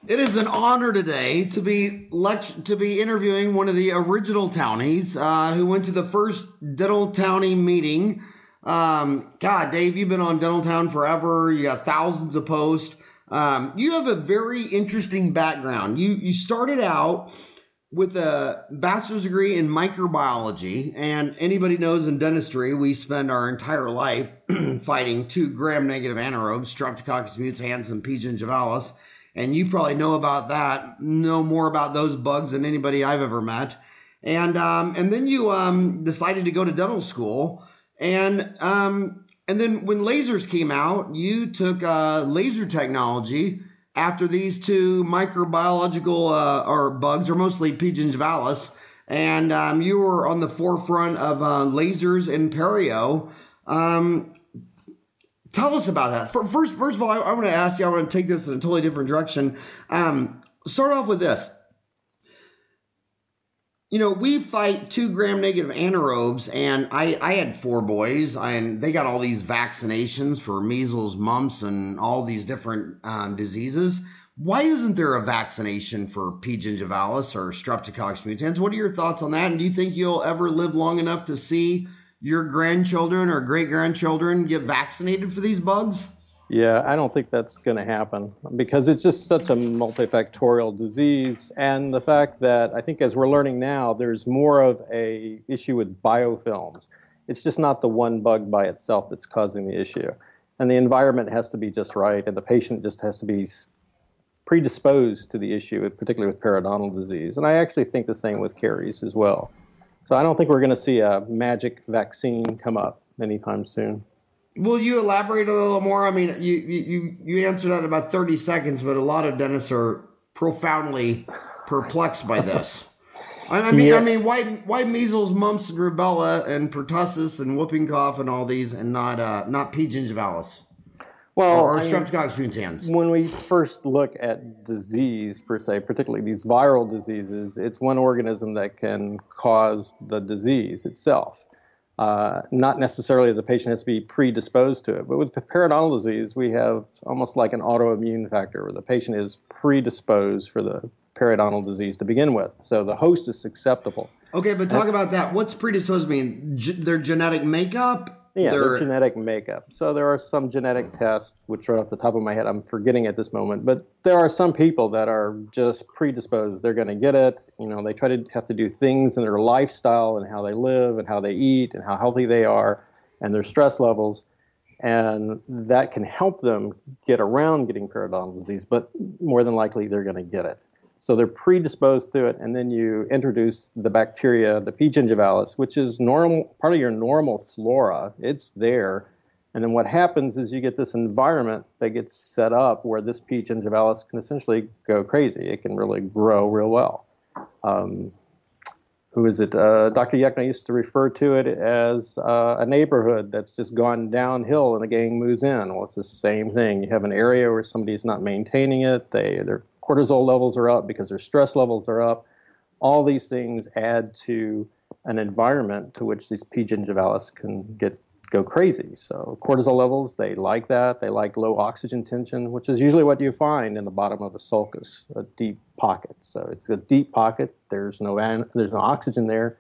It is an honor today to be interviewing one of the original townies who went to the first Dental Townie meeting. God, Dave, you've been on Dental Town forever. You got thousands of posts. You have a very interesting background. You started out with a bachelor's degree in microbiology, and anybody knows in dentistry, we spend our entire life fighting 2 gram-negative anaerobes, Streptococcus mutans and P. gingivalis. And you probably know about that, know more about those bugs than anybody I've ever met. And then you decided to go to dental school. And then when lasers came out, you took laser technology after these 2 microbiological or bugs, or mostly P. gingivalis. And you were on the forefront of lasers in perio. Tell us about that. First of all, I want to ask you, I want to take this in a totally different direction. Start off with this. You know, we fight 2 gram-negative anaerobes, and I had 4 boys, and they got all these vaccinations for measles, mumps, and all these different diseases. Why isn't there a vaccination for P. gingivalis or Streptococcus mutans? What are your thoughts on that? And do you think you'll ever live long enough to see your grandchildren or great-grandchildren get vaccinated for these bugs? Yeah, I don't think that's going to happen because it's just such a multifactorial disease. And the fact that I think as we're learning now, there's more of a issue with biofilms. It's just not the one bug by itself that's causing the issue. And the environment has to be just right, and the patient just has to be predisposed to the issue, particularly with periodontal disease. And I actually think the same with caries as well. So I don't think we're going to see a magic vaccine come up anytime soon. Will you elaborate a little more? I mean, you answered that in about 30 seconds, but a lot of dentists are profoundly perplexed by this. I mean, why measles, mumps, and rubella, and pertussis, and whooping cough, and all these, and not P. gingivalis? Well, or Streptococcus mutans. When we first look at disease, per se, particularly these viral diseases, it's one organism that can cause the disease itself. Not necessarily the patient has to be predisposed to it. But with periodontal disease, we have almost like an autoimmune factor where the patient is predisposed for the periodontal disease to begin with. So the host is susceptible. Okay, but talk about that. What's predisposed mean? Their genetic makeup? Yeah, their genetic makeup. So there are some genetic tests, which right off the top of my head, I'm forgetting at this moment, but there are some people that are just predisposed. They're going to get it. You know, they have to do things in their lifestyle and how they live and how they eat and how healthy they are and their stress levels. And that can help them get around getting periodontal disease, but more than likely they're going to get it. So they're predisposed to it, and then you introduce the bacteria, the P. gingivalis, which is normal, part of your normal flora. It's there. And then what happens is you get this environment that gets set up where this P. gingivalis can essentially go crazy. It can really grow real well. Who is it? Dr. Yekna used to refer to it as a neighborhood that's just gone downhill and the gang moves in. Well, it's the same thing. You have an area where somebody's not maintaining it. Their cortisol levels are up because their stress levels are up. All these things add to an environment to which these P. gingivalis can go crazy. So cortisol levels, they like that. They like low oxygen tension, which is usually what you find in the bottom of a sulcus, a deep pocket. So it's a deep pocket. There's no oxygen there.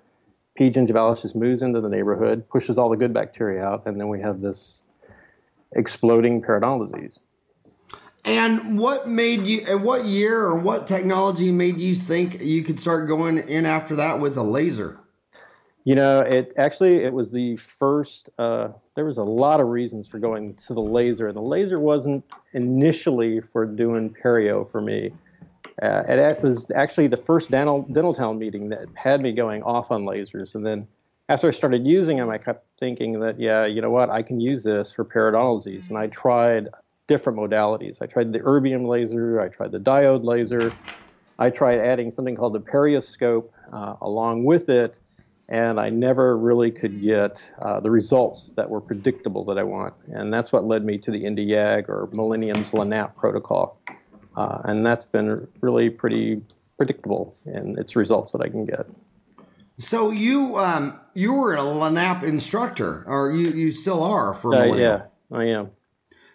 P. gingivalis just moves into the neighborhood, pushes all the good bacteria out, and then we have this exploding periodontal disease. And what year or what technology made you think you could start going in after that with a laser? You know, it was the first, there was a lot of reasons for going to the laser. And the laser wasn't initially for doing perio for me. It was actually the first dental town meeting that had me going off on lasers. And then after I started using them, I kept thinking that, yeah, you know what, I can use this for periodontal disease. And I tried different modalities. I tried the erbium laser, I tried the diode laser, I tried adding something called the perioscope along with it, and I never really could get the results that were predictable that I want. And that's what led me to the INDIAG or Millennium's LANAP protocol. And that's been really pretty predictable in its results that I can get. So you you were a LANAP instructor, or you still are for millennial. Yeah, I am.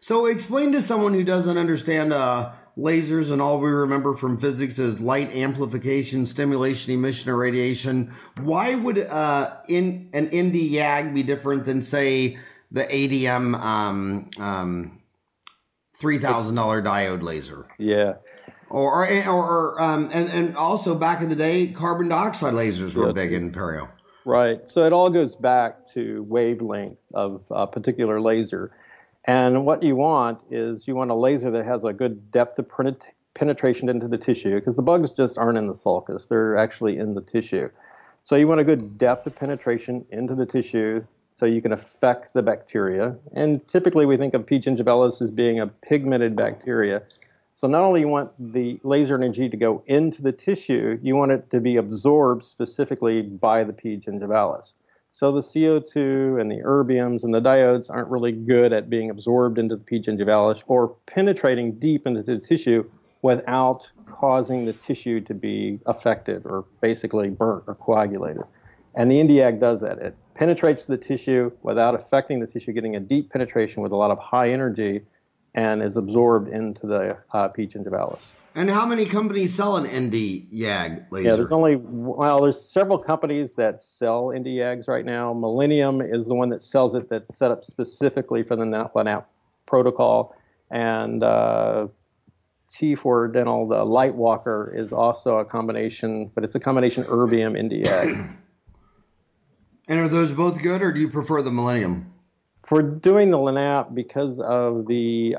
So explain to someone who doesn't understand lasers, and all we remember from physics is light amplification, stimulation, emission, or radiation. Why would an ND YAG be different than, say, the ADM $3,000 diode laser? Yeah. And also back in the day, carbon dioxide lasers were big in perio. Right. So it all goes back to wavelength of a particular laser. And what you want is you want a laser that has a good depth of penetration into the tissue, because the bugs just aren't in the sulcus. They're actually in the tissue. So you want a good depth of penetration into the tissue so you can affect the bacteria. And typically we think of P. gingivalis as being a pigmented bacteria. So not only you want the laser energy to go into the tissue, you want it to be absorbed specifically by the P. gingivalis. So the CO2 and the erbiums and the diodes aren't really good at being absorbed into the P. gingivalis or penetrating deep into the tissue without causing the tissue to be affected or basically burnt or coagulated. And the Nd:YAG does that. It penetrates the tissue without affecting the tissue, getting a deep penetration with a lot of high energy, and is absorbed into the P. gingivalis. And how many companies sell an Nd:YAG laser? Yeah, there's several companies that sell Nd:YAGs right now. Millennium is the one that sells it, that's set up specifically for the LANAP protocol. And T4 Dental, the Lightwalker, is also a combination, but it's a combination erbium Nd:YAG. And are those both good, or do you prefer the Millennium? For doing the LANAP, because of the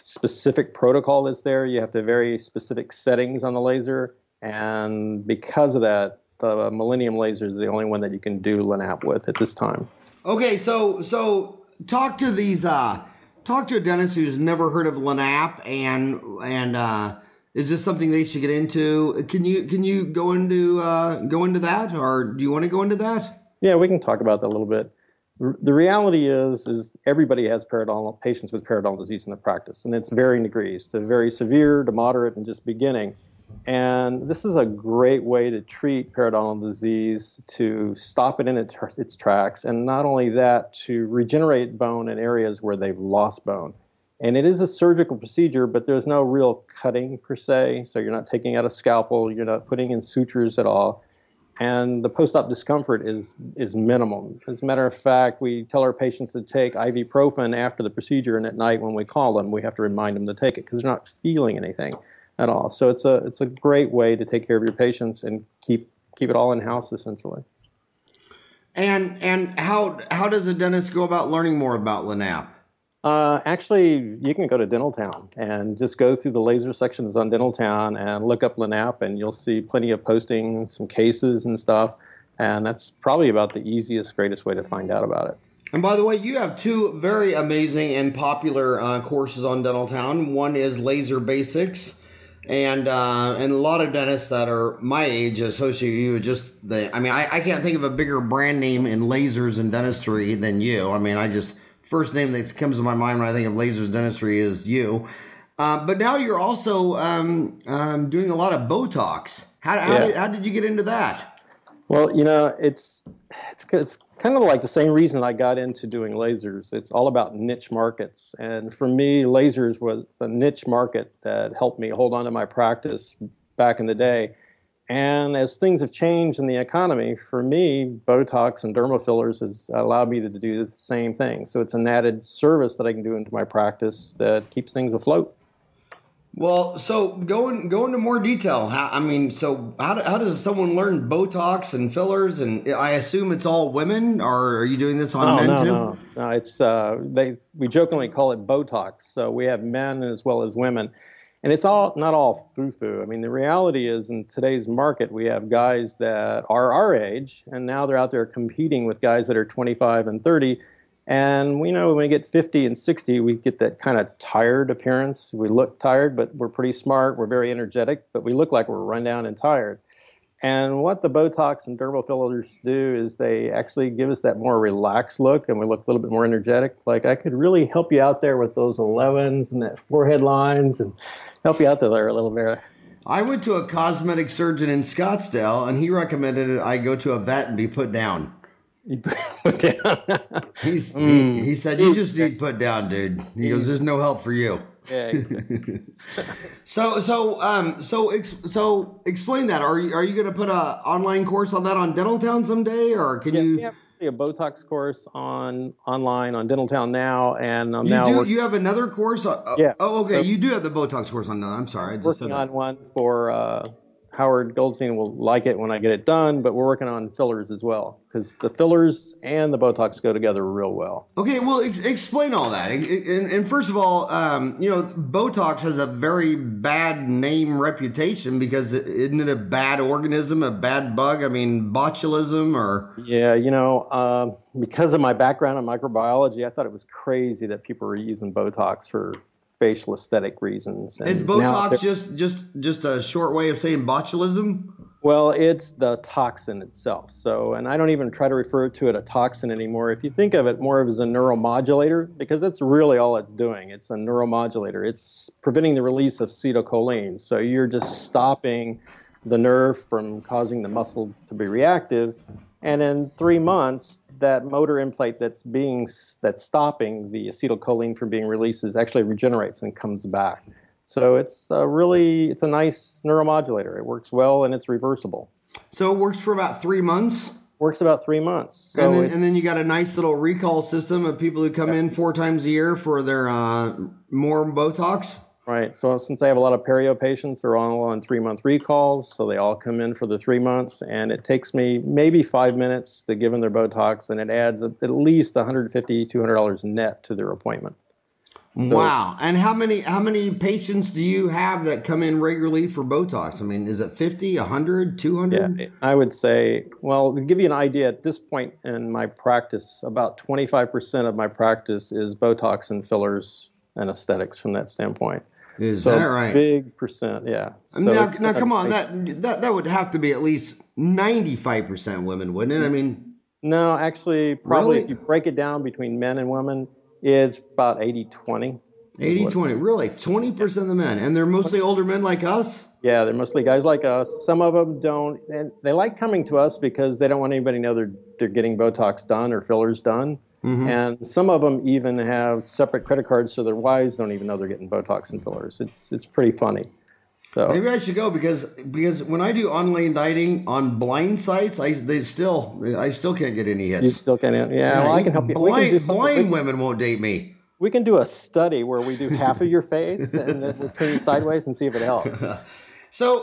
specific protocol that's there, you have to have very specific settings on the laser, and because of that, the Millennium laser is the only one that you can do LANAP with at this time. Okay, so talk to a dentist who's never heard of LANAP, and is this something they should get into? Can you go into that, or do you want to go into that? Yeah, we can talk about that a little bit. The reality is everybody has patients with periodontal disease in their practice, and it's varying degrees, to very severe, to moderate, and just beginning. And this is a great way to treat periodontal disease, to stop it in its tracks, and not only that, to regenerate bone in areas where they've lost bone. And it is a surgical procedure, but there's no real cutting per se, so you're not taking out a scalpel, you're not putting in sutures at all. And the post-op discomfort is minimum. As a matter of fact, we tell our patients to take ibuprofen after the procedure, and at night when we call them, we have to remind them to take it because they're not feeling anything at all. So it's a great way to take care of your patients and keep it all in-house, essentially. And how does a dentist go about learning more about LANAP? Actually, you can go to Dentaltown and just go through the laser sections on Dentaltown and look up LANAP, and you'll see plenty of postings, some cases and stuff. And that's probably about the easiest, greatest way to find out about it. And by the way, you have two very amazing and popular courses on Dentaltown. One is Laser Basics, and a lot of dentists that are my age associate you with just I can't think of a bigger brand name in lasers and dentistry than you. I mean, first name that comes to my mind when I think of lasers dentistry is you. But now you're also doing a lot of Botox. How did you get into that? Well, it's kind of like the same reason I got into doing lasers. It's all about niche markets. And for me, lasers was a niche market that helped me hold on to my practice back in the day. And as things have changed in the economy, for me, Botox and dermal fillers has allowed me to do the same thing. So it's an added service that I can do into my practice that keeps things afloat. Well, so go into more detail. How does someone learn Botox and fillers? And I assume it's all women, or are you doing this on men too? No, it's we jokingly call it Botox. So we have men as well as women. And it's not all foo-foo. I mean, the reality is in today's market, we have guys that are our age, and now they're out there competing with guys that are 25 and 30. And we know when we get 50 and 60, we get that kind of tired appearance. We look tired, but we're pretty smart. We're very energetic, but we look like we're run down and tired. And what the Botox and dermal fillers do is they actually give us that more relaxed look, and we look a little bit more energetic. Like, I could really help you out there with those 11s and that forehead lines and help you out there a little bit. I went to a cosmetic surgeon in Scottsdale, and he recommended I go to a vet and be put down. You put down. He said, you just need put down, dude. He goes, there's no help for you. Yeah. So explain that. Are you going to put a online course on that on Dentaltown someday, or can you? We have a Botox course online on Dentaltown now, and you have another course. Yeah. Oh, okay. So, you do have the Botox course on. I'm sorry. I just working on one for Howard Goldstein will like it when I get it done, but we're working on fillers as well, because the fillers and the Botox go together real well. Okay, well, explain all that. And first of all, Botox has a very bad name reputation because isn't it a bad organism, a bad bug? I mean, botulism or... Yeah, because of my background in microbiology, I thought it was crazy that people were using Botox for facial aesthetic reasons. And is Botox just a short way of saying botulism? Well, it's the toxin itself. So, and I don't even try to refer to it a toxin anymore. If you think of it more of as a neuromodulator, because that's really all it's doing. It's a neuromodulator. It's preventing the release of acetylcholine. So you're just stopping the nerve from causing the muscle to be reactive. And in 3 months, that motor implant that's stopping the acetylcholine from being released actually regenerates and comes back. So it's a nice neuromodulator. It works well and it's reversible. So it works for about 3 months? Works about 3 months. So and then you got a nice little recall system of people who come in 4 times a year for their more Botox? Right. So since I have a lot of perio patients, they're all on 3-month recalls. So they all come in for the 3 months, and it takes me maybe 5 minutes to give them their Botox, and it adds at least $150, $200 net to their appointment. So, wow. And how many patients do you have that come in regularly for Botox? I mean, is it 50, 100, 200? Yeah, I would say, well, to give you an idea, at this point in my practice, about 25% of my practice is Botox and fillers and aesthetics from that standpoint. Is that right? Big percent, yeah. So now come on, that would have to be at least 95% women, wouldn't it? I mean, no, actually, probably really? If you break it down between men and women, it's about 80-20. 80-20, really? 20% of the men, and they're mostly older men like us? Yeah, they're mostly guys like us. Some of them don't, and they like coming to us because they don't want anybody to know they're getting Botox done or fillers done. Mm-hmm. And some of them even have separate credit cards so their wives don't even know they're getting Botox and fillers. It's pretty funny. So maybe I should go because when I do online dieting on blind sites, I still can't get any hits. You still can't. Yeah, well, I can help you. Blind women won't date me. We can do a study where we do half of your face and then we turn you sideways and see if it helps. So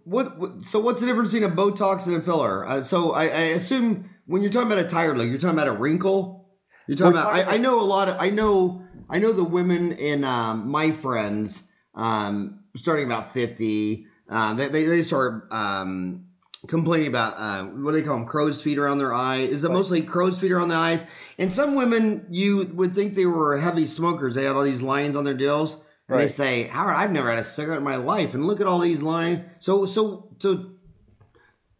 what's the difference between a Botox and a filler? So I assume when you're talking about a tired look, you're talking about a wrinkle. You're talking about. I know the women in my friends, starting about 50, they start complaining about what do they call them? Crow's feet around their eye. Is it mostly crow's feet around the eyes? And some women, you would think they were heavy smokers. They had all these lines on their deals. And they say, Howard, I've never had a cigarette in my life. And look at all these lines. So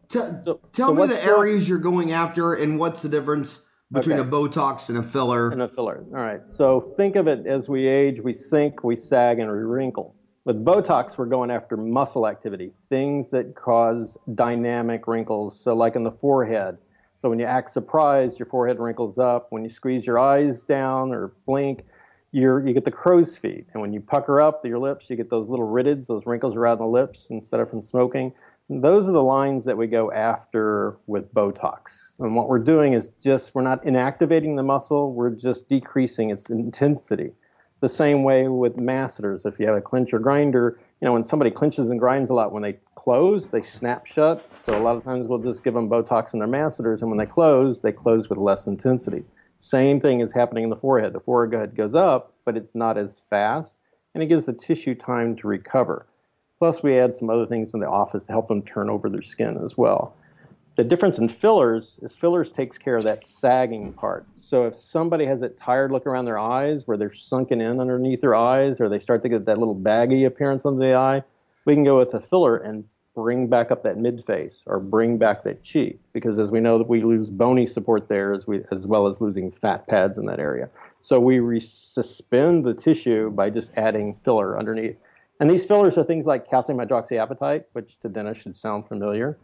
tell me the areas you're going after and what's the difference between a Botox and a filler. And a filler. All right. So think of it as we age, we sink, we sag, and we wrinkle. With Botox, we're going after muscle activity, things that cause dynamic wrinkles. So like in the forehead. So when you act surprised, your forehead wrinkles up. When you squeeze your eyes down or blink, you get the crow's feet. And when you pucker up your lips, you get those little riddids, those wrinkles around the lips instead of from smoking. And those are the lines that we go after with Botox. And what we're doing is we're not inactivating the muscle, we're just decreasing its intensity. The same way with masseters. If you have a clincher grinder, when somebody clinches and grinds a lot, when they close, they snap shut. So a lot of times we'll just give them Botox in their masseters, and when they close with less intensity. Same thing is happening in the forehead. The forehead goes up, but it's not as fast, and it gives the tissue time to recover. Plus, we add some other things in the office to help them turn over their skin as well. The difference in fillers is fillers takes care of that sagging part. So if somebody has that tired look around their eyes where they're sunken in underneath their eyes or they start to get that little baggy appearance under the eye, we can go with a filler and bring back up that mid-face or bring back that cheek, because as we know that we lose bony support there as well as losing fat pads in that area. So we suspend the tissue by just adding filler underneath. And these fillers are things like calcium hydroxyapatite, which to dentists should sound familiar.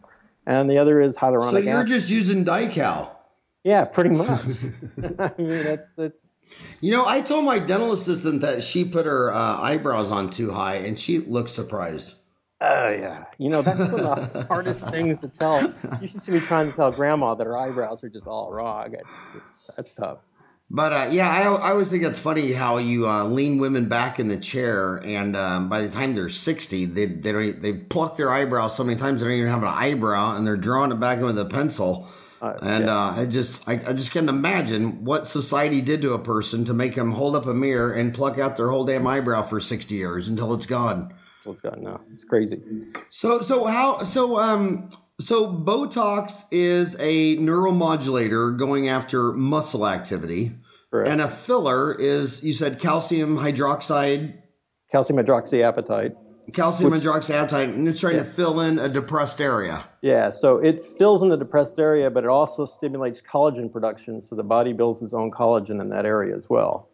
And the other is hyaluronic acid. So you're just using Dical. Yeah, pretty much. I mean, that's. You know, I told my dental assistant that she put her eyebrows on too high, and she looked surprised. Oh, yeah. You know, that's one of the hardest things to tell. You should see me trying to tell grandma that her eyebrows are just all wrong. That's tough. But yeah, I always think it's funny how you lean women back in the chair, and by the time they're 60, they pluck their eyebrows so many times they don't even have an eyebrow, and they're drawing it back in with a pencil. I just can't imagine what society did to a person to make them hold up a mirror and pluck out their whole damn eyebrow for 60 years until it's gone. No, it's crazy. So Botox is a neuromodulator going after muscle activity. Correct. And a filler is, you said calcium hydroxide? Calcium hydroxyapatite. Calcium hydroxyapatite, and it's trying to fill in a depressed area. Yeah, so it fills in the depressed area, but it also stimulates collagen production, so the body builds its own collagen in that area as well.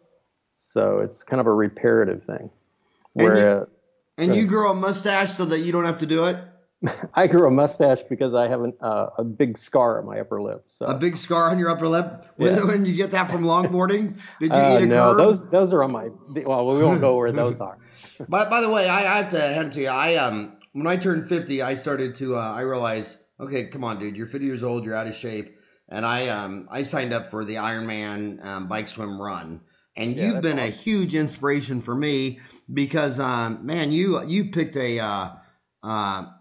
So it's kind of a reparative thing. And you grow a mustache so that you don't have to do it? I grew a mustache because I have a big scar on my upper lip. So. A big scar on your upper lip? Yeah. When you get that from longboarding? Did you eat a no, curb? those are on my... Well, we won't go where those are. By the way, I have to hand it to you. When I turned 50, I started to... I realized, okay, come on, dude. You're 50 years old. You're out of shape. And I signed up for the Ironman bike swim run. And you've been a huge inspiration for me because, man, you picked a...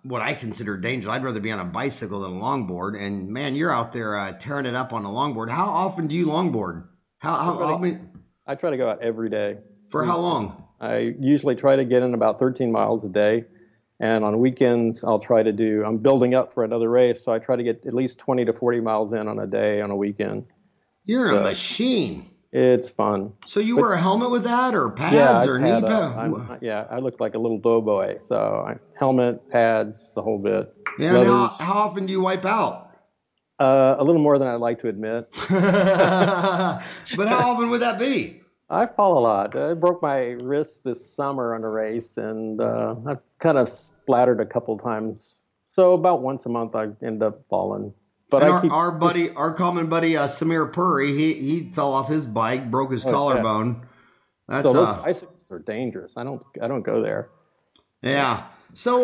what I consider dangerous. I'd rather be on a bicycle than a longboard. And man, you're out there tearing it up on a longboard. How often do you longboard? I try to go out every day. For how long? I usually try to get in about 13 miles a day. And on weekends, I'll try to do, I'm building up for another race. So I try to get at least 20 to 40 miles in on a day on a weekend. You're a machine. It's fun. So you wear a helmet with that, or pads, or knee pads? Yeah, I look like a little doughboy. So helmet, pads, the whole bit. Yeah. And how often do you wipe out? A little more than I'd like to admit. But how often would that be? I fall a lot. I broke my wrist this summer on a race, and I've kind of splattered a couple times. So about once a month, I end up falling. But our common buddy Samir Puri, he fell off his bike, broke his collarbone. Yeah. So those bicycles are dangerous. I don't go there. Yeah. So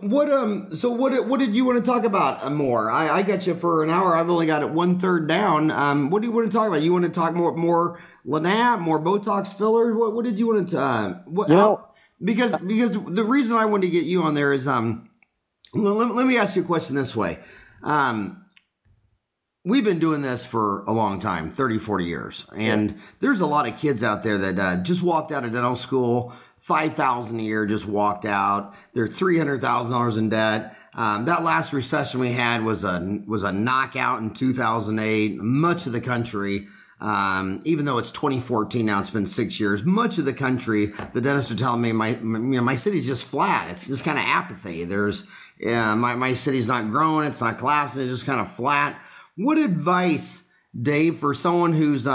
what did you want to talk about more? I got you for an hour. I've only got it 1/3 down. What do you want to talk about? You want to talk more LANAP, more Botox fillers? What did you want to? Because the reason I wanted to get you on there is let me ask you a question this way. We've been doing this for a long time, 30, 40 years. And there's a lot of kids out there that just walked out of dental school, $5,000 a year, just walked out. They're $300,000 in debt. That last recession we had was a knockout in 2008. Much of the country, even though it's 2014 now, it's been 6 years. Much of the country, the dentists are telling me my city's just flat. It's just kind of apathy. My city's not growing. It's not collapsing. It's just kind of flat. What advice, Dave, for someone who's,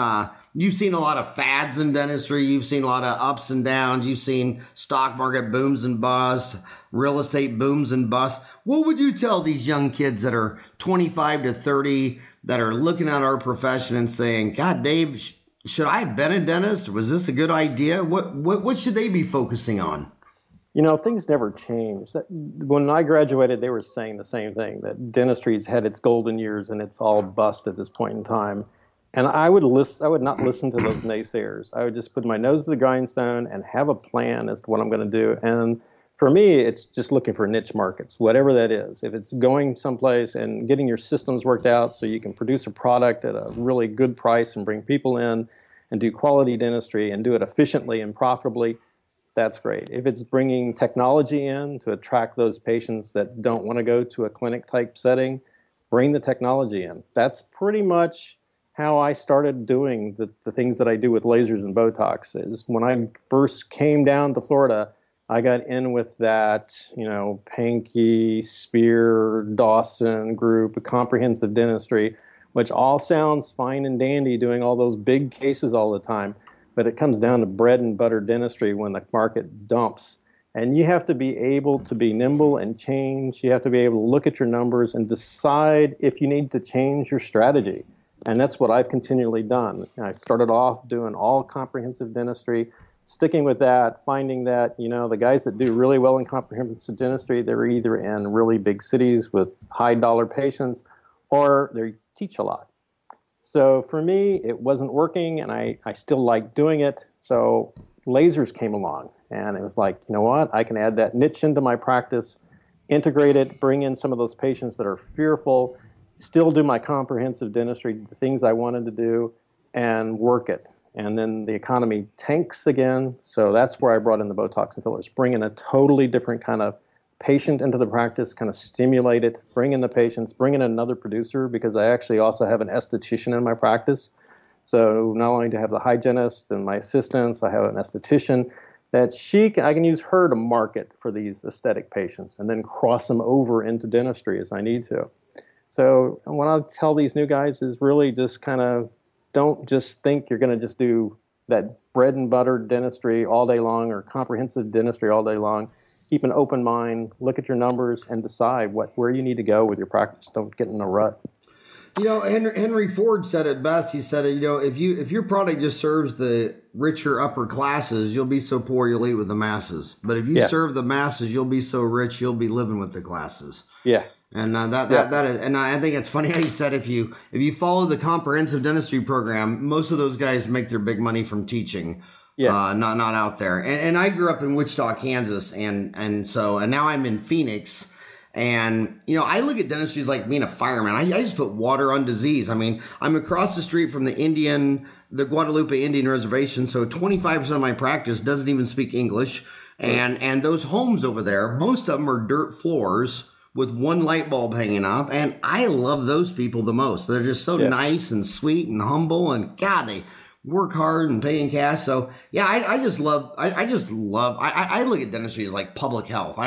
you've seen a lot of fads in dentistry, you've seen a lot of ups and downs, you've seen stock market booms and busts, real estate booms and busts. What would you tell these young kids that are 25 to 30 that are looking at our profession and saying, God, Dave, should I have been a dentist? Was this a good idea? What should they be focusing on? You know, things never change. When I graduated, they were saying the same thing, that dentistry's had its golden years and it's all bust at this point in time. And I would not listen to those naysayers. I would just put my nose to the grindstone and have a plan as to what I'm going to do. And for me, it's just looking for niche markets, whatever that is. If it's going someplace and getting your systems worked out so you can produce a product at a really good price and bring people in and do quality dentistry and do it efficiently and profitably, that's great. If it's bringing technology in to attract those patients that don't want to go to a clinic type setting, bring the technology in. That's pretty much how I started doing the things that I do with lasers and Botox. Is when I first came down to Florida, I got in with that, Pankey, Spear, Dawson group, comprehensive dentistry, which all sounds fine and dandy doing all those big cases all the time. But it comes down to bread and butter dentistry when the market dumps. And you have to be able to be nimble and change. You have to be able to look at your numbers and decide if you need to change your strategy. And that's what I've continually done. I started off doing all comprehensive dentistry, sticking with that, finding that, you know, the guys that do really well in comprehensive dentistry, they're either in really big cities with high dollar patients, or they teach a lot. So for me, it wasn't working, and I still like doing it. So lasers came along, and it was like, you know what, I can add that niche into my practice, integrate it, bring in some of those patients that are fearful, still do my comprehensive dentistry, the things I wanted to do, and work it. And then the economy tanks again, so that's where I brought in the Botox and fillers, bring in a totally different kind of patient into the practice, kind of stimulate it, bring in the patients, bring in another producer, because I actually also have an esthetician in my practice. So not only do I have the hygienist and my assistants, I have an esthetician that I can use her to market for these aesthetic patients and then cross them over into dentistry as I need to. So what I tell these new guys is really just kind of don't just think you're going to just do that bread and butter dentistry all day long or comprehensive dentistry all day long. Keep an open mind, look at your numbers, and decide where you need to go with your practice. Don't get in a rut. You know, Henry Ford said it best. He said, you know, if your product just serves the richer upper classes, you'll be so poor you'll eat with the masses. But if you serve the masses, you'll be so rich you'll be living with the classes. Yeah. And that is, and I think it's funny how you said if you follow the comprehensive dentistry program, most of those guys make their big money from teaching. Yeah. Not out there. And I grew up in Wichita, Kansas, and now I'm in Phoenix. And, you know, I look at dentistry as like being a fireman. I just put water on disease. I mean, I'm across the street from the Guadalupe Indian Reservation, so 25% of my practice doesn't even speak English. And those homes over there, most of them are dirt floors with one light bulb hanging up. And I love those people the most. They're just so nice and sweet and humble, and God, they work hard and pay in cash. So yeah, I look at dentistry as like public health.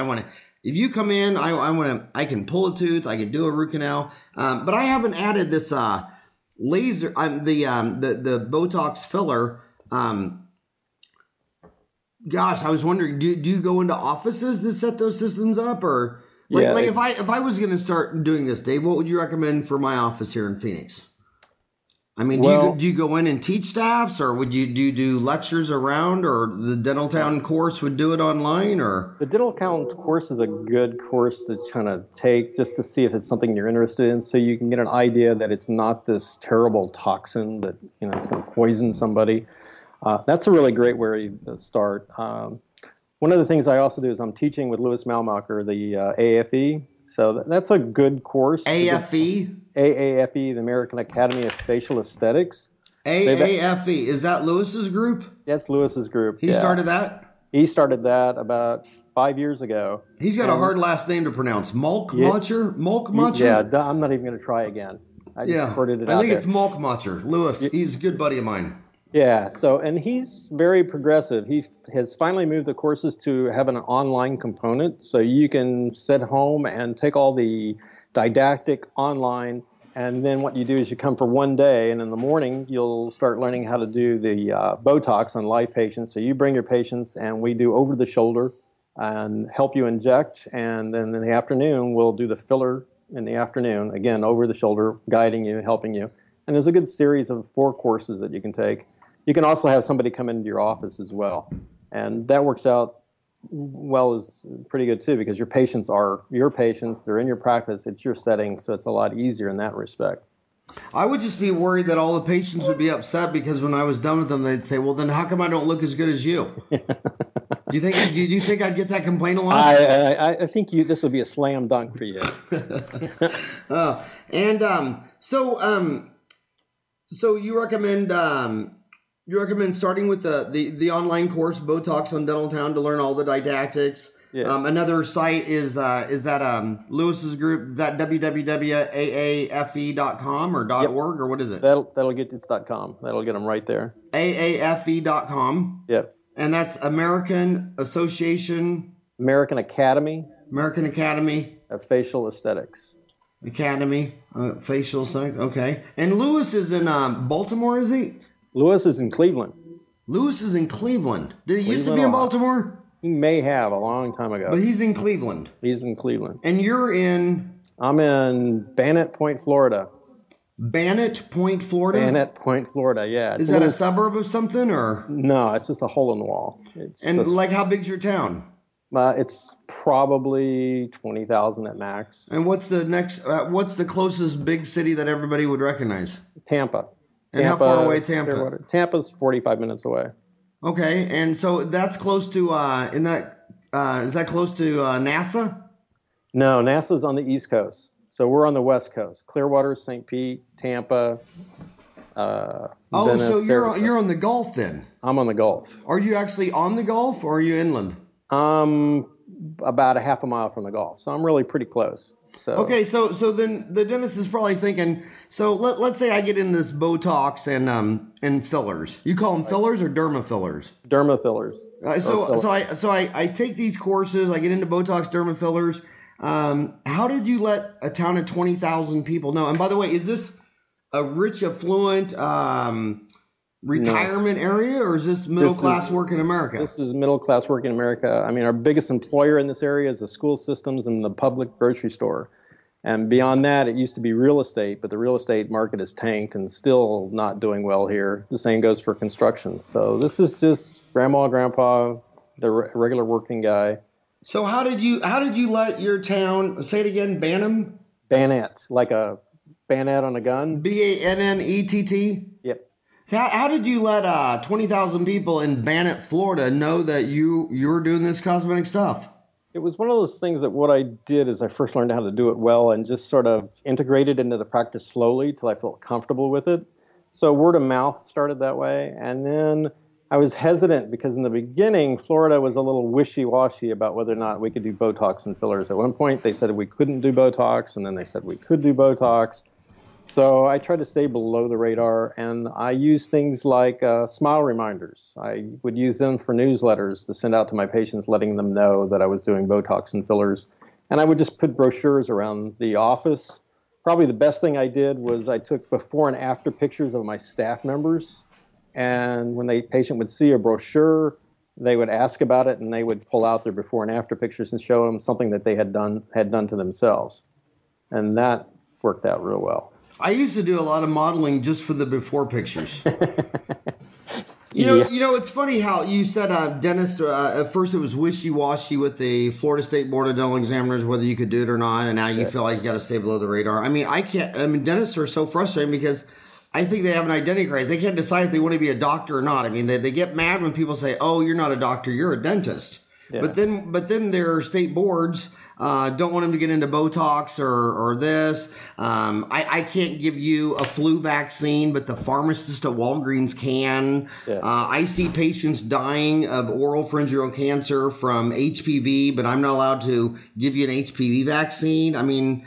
If you come in, I can pull a tooth, I can do a root canal. But I haven't added this laser, the Botox filler. Gosh, I was wondering, do you go into offices to set those systems up, or if I was going to start doing this, Dave, what would you recommend for my office here in Phoenix? I mean, do you go in and teach staffs, or would you do lectures around, or the Dental Town course would do it online, or? The Dental Town course is a good course to kind of take just to see if it's something you're interested in, so you can get an idea that it's not this terrible toxin that, you know, it's going to poison somebody. That's a really great way to start. One of the things I also do is I'm teaching with Louis Malmacher, the AFE. So that's a good course. AFE? AAFE, the American Academy of Facial Aesthetics. AAFE, is that Lewis's group? That's Lewis's group. He started that? He started that about 5 years ago. He's got a hard last name to pronounce. Malkmacher? Malkmacher? Yeah, I'm not even going to try again. I just sorted it out. I think it's Malkmacher. Lewis, he's a good buddy of mine. Yeah, and he's very progressive. He has finally moved the courses to have an online component, so you can sit home and take all the didactic online, and then what you do is you come for one day, and in the morning you'll start learning how to do the Botox on live patients. So you bring your patients, and we do over the shoulder and help you inject, and then in the afternoon we'll do the filler in the afternoon, again over the shoulder, guiding you, helping you. And there's a good series of 4 courses that you can take. You can also have somebody come into your office as well. And that works out well, is pretty good too, because your patients are your patients, they're in your practice, it's your setting, so it's a lot easier in that respect. I would just be worried that all the patients would be upset because when I was done with them, they'd say, well, then how come I don't look as good as you? Do you think I'd get that complaint a lot? I think this would be a slam dunk for you. So you recommend starting with the online course Botox on Dental Town to learn all the didactics. Yeah. Another site is that Lewis's group. Is that www.aafe.com or .org or what is it? That'll get it's .com. That'll get them right there. aafe.com. Yep. And that's American Association. American Academy. American Academy of Facial Aesthetics. Academy Facial Aesthetics. Okay. And Lewis is in Baltimore, is he? Lewis is in Cleveland. Lewis is in Cleveland. Did he used to be in Baltimore? He may have a long time ago. But he's in Cleveland. He's in Cleveland. And you're in? I'm in Bayonet Point, Florida. Bayonet Point, Florida? Bayonet Point, Florida, yeah. Is that a suburb of something, or? No, it's just a hole in the wall. Like, how big's your town? It's probably 20,000 at max. And what's the closest big city that everybody would recognize? Tampa. And how far away Tampa? Tampa's 45 minutes away. Okay, and so that's close to, is that close to NASA? No, NASA's on the East Coast. So we're on the West Coast. Clearwater, St. Pete, Tampa. Venice, so you're on the Gulf then? I'm on the Gulf. Are you actually on the Gulf, or are you inland? About a half a mile from the Gulf. So I'm really pretty close. So okay, so then the dentist is probably thinking, so let's say I get in this Botox and fillers. You call them fillers or derma fillers? Derma fillers. So I take these courses, I get into Botox derma fillers. How did you let a town of 20,000 people know? And by the way, is this a rich, affluent retirement area, or is this middle class work in America? This is middle class work in America. I mean, our biggest employer in this area is the school systems and the public grocery store. And beyond that, it used to be real estate, but the real estate market has tanked and still not doing well here. The same goes for construction. So this is just grandma, grandpa, the regular working guy. So how did you let your town, say it again, Bantam? Bayonet, like a bayonet on a gun. Bannett? Yep. How did you let 20,000 people in Bayonet, Florida know that you were doing this cosmetic stuff? It was one of those things that what I did is I first learned how to do it well and just sort of integrated into the practice slowly till I felt comfortable with it. So word of mouth started that way. And then I was hesitant because in the beginning, Florida was a little wishy-washy about whether or not we could do Botox and fillers. At one point, they said we couldn't do Botox, and then they said we could do Botox. So I tried to stay below the radar, and I used things like smile reminders. I would use them for newsletters to send out to my patients, letting them know that I was doing Botox and fillers. And I would just put brochures around the office. Probably the best thing I did was I took before and after pictures of my staff members. And when the patient would see a brochure, they would ask about it, and they would pull out their before and after pictures and show them something that they had done to themselves. And that worked out real well. I used to do a lot of modeling just for the before pictures. You know, it's funny how you said dentist, at first it was wishy-washy with the Florida State Board of Dental Examiners, whether you could do it or not, and now you feel like you got to stay below the radar. I mean, dentists are so frustrating because I think they have an identity crisis. They can't decide if they want to be a doctor or not. I mean, they get mad when people say, oh, you're not a doctor, you're a dentist. Yeah. But then their state boards don't want them to get into Botox or this. I can't give you a flu vaccine, but the pharmacist at Walgreens can. Yeah. I see patients dying of oral pharyngeal cancer from HPV, but I'm not allowed to give you an HPV vaccine. I mean,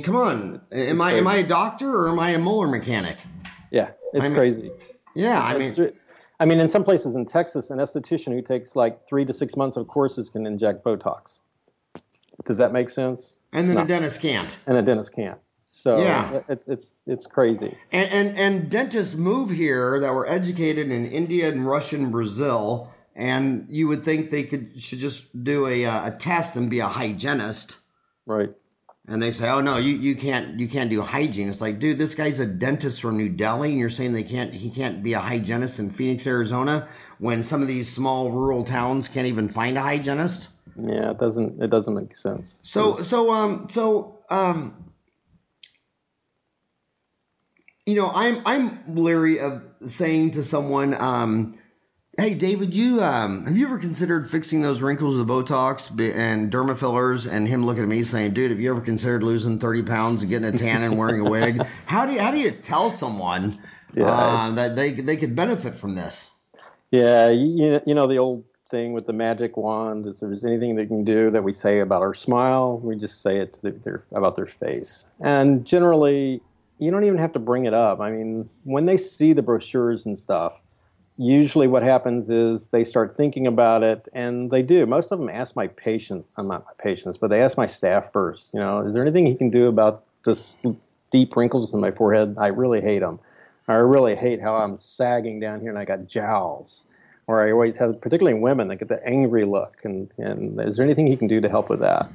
come on. Am I a doctor or am I a molar mechanic? Yeah, it's crazy. Yeah, I mean, in some places in Texas, an esthetician who takes like 3 to 6 months of courses can inject Botox. Does that make sense? And then a dentist can't. And a dentist can't. So yeah, it's crazy. And dentists move here that were educated in India and Russia and Brazil, and you would think they should just do a test and be a hygienist, right? And they say, oh no, you can't do hygiene. It's like, dude, this guy's a dentist from New Delhi, and you're saying he can't be a hygienist in Phoenix, Arizona, when some of these small rural towns can't even find a hygienist. Yeah, it doesn't make sense. So you know, I'm leery of saying to someone, hey, David, have you ever considered fixing those wrinkles with Botox and derma fillers? And him looking at me saying, dude, have you ever considered losing 30 pounds and getting a tan and wearing a wig? How do you tell someone that they could benefit from this? Yeah, you know the old thing with the magic wand. If there's anything they can do that we say about our smile, we just say it about their face. And generally, you don't even have to bring it up. I mean, when they see the brochures and stuff, usually what happens is they start thinking about it, and they do. Most of them ask my patients, I'm not my patients, but they ask my staff first, you know, is there anything he can do about this deep wrinkles in my forehead? I really hate them. I really hate how I'm sagging down here and I got jowls. or I always have, particularly in women, they get the angry look. And is there anything he can do to help with that?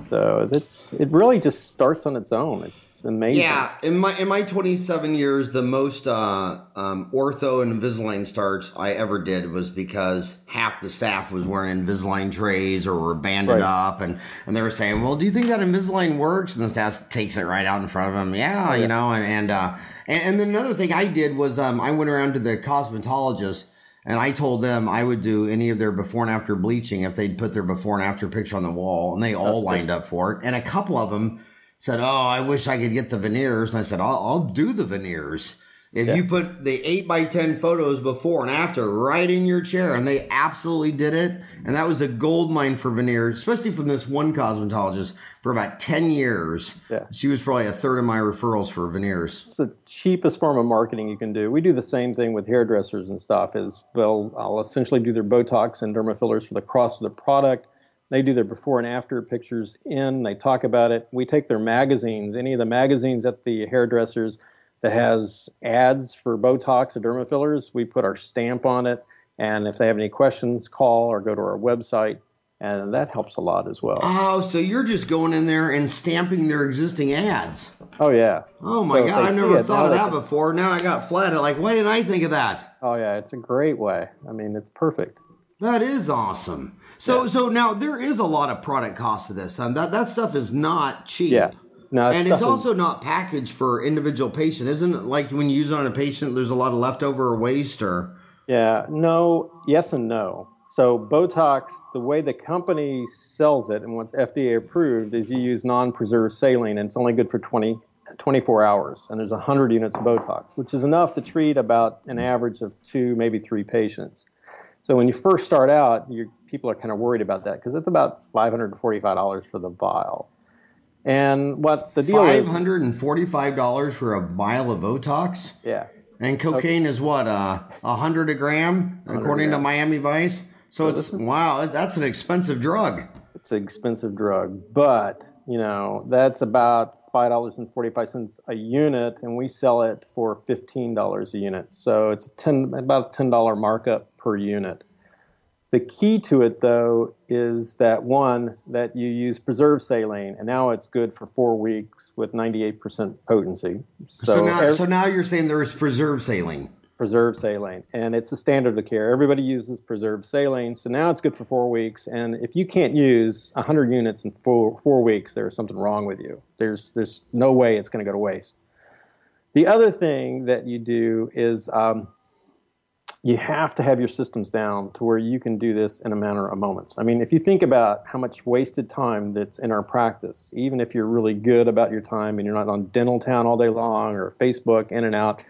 So it really just starts on its own. It's amazing. Yeah, in my 27 years, the most ortho and Invisalign starts I ever did was because half the staff was wearing Invisalign trays or were banded up, and they were saying, "Well, do you think that Invisalign works?" And the staff takes it right out in front of them. Yeah, you know, and then another thing I did was I went around to the cosmetologist. And I told them I would do any of their before and after bleaching if they'd put their before and after picture on the wall. And they all lined up for it. And a couple of them said, "Oh, I wish I could get the veneers." And I said, I'll do the veneers. If you put the 8x10 photos before and after right in your chair. And they absolutely did it. And that was a gold mine for veneers, especially from this one cosmetologist for about 10 years. Yeah. She was probably a third of my referrals for veneers. It's the cheapest form of marketing you can do. We do the same thing with hairdressers and stuff. I'll essentially do their Botox and derma fillers for the cross of the product. They do their before and after pictures they talk about it. We take their magazines, any of the magazines at the hairdressers that has ads for Botox or derma fillers, we put our stamp on it. And if they have any questions, call or go to our website. And that helps a lot as well. Oh, so you're just going in there and stamping their existing ads. Oh, yeah. Oh, my God. I never thought of that before. Now I got flat. Like, why didn't I think of that? Oh, yeah. It's a great way. I mean, it's perfect. That is awesome. So now there is a lot of product cost to this. That stuff is not cheap. Yeah. No, and it's also not packaged for individual patient. Isn't it like when you use it on a patient, there's a lot of leftover waste or? Yeah. No. Yes and no. So Botox, the way the company sells it and what's FDA approved is you use non-preserved saline, and it's only good for 24 hours. And there's 100 units of Botox, which is enough to treat about an average of 2, maybe 3 patients. So when you first start out, people are kind of worried about that because it's about $545 for the vial. And what the deal is... $545 for a vial of Botox? Yeah. And cocaine is what, 100 a gram, according to Miami Vice? So wow, that's an expensive drug. It's an expensive drug, but, that's about $5.45 a unit, and we sell it for $15 a unit. So it's about a $10 markup per unit. The key to it, though, is that that you use preserved saline, and now it's good for 4 weeks with 98% potency. So now you're saying there is preserved saline. Preserved saline, and it's the standard of care. Everybody uses preserved saline, so now it's good for 4 weeks. And if you can't use 100 units in 4 weeks, there's something wrong with you. There's no way it's going to go to waste. The other thing that you do is you have to have your systems down to where you can do this in a matter of moments. I mean, if you think about how much wasted time that's in our practice, even if you're really good about your time and you're not on Dental Town all day long or Facebook, in and out.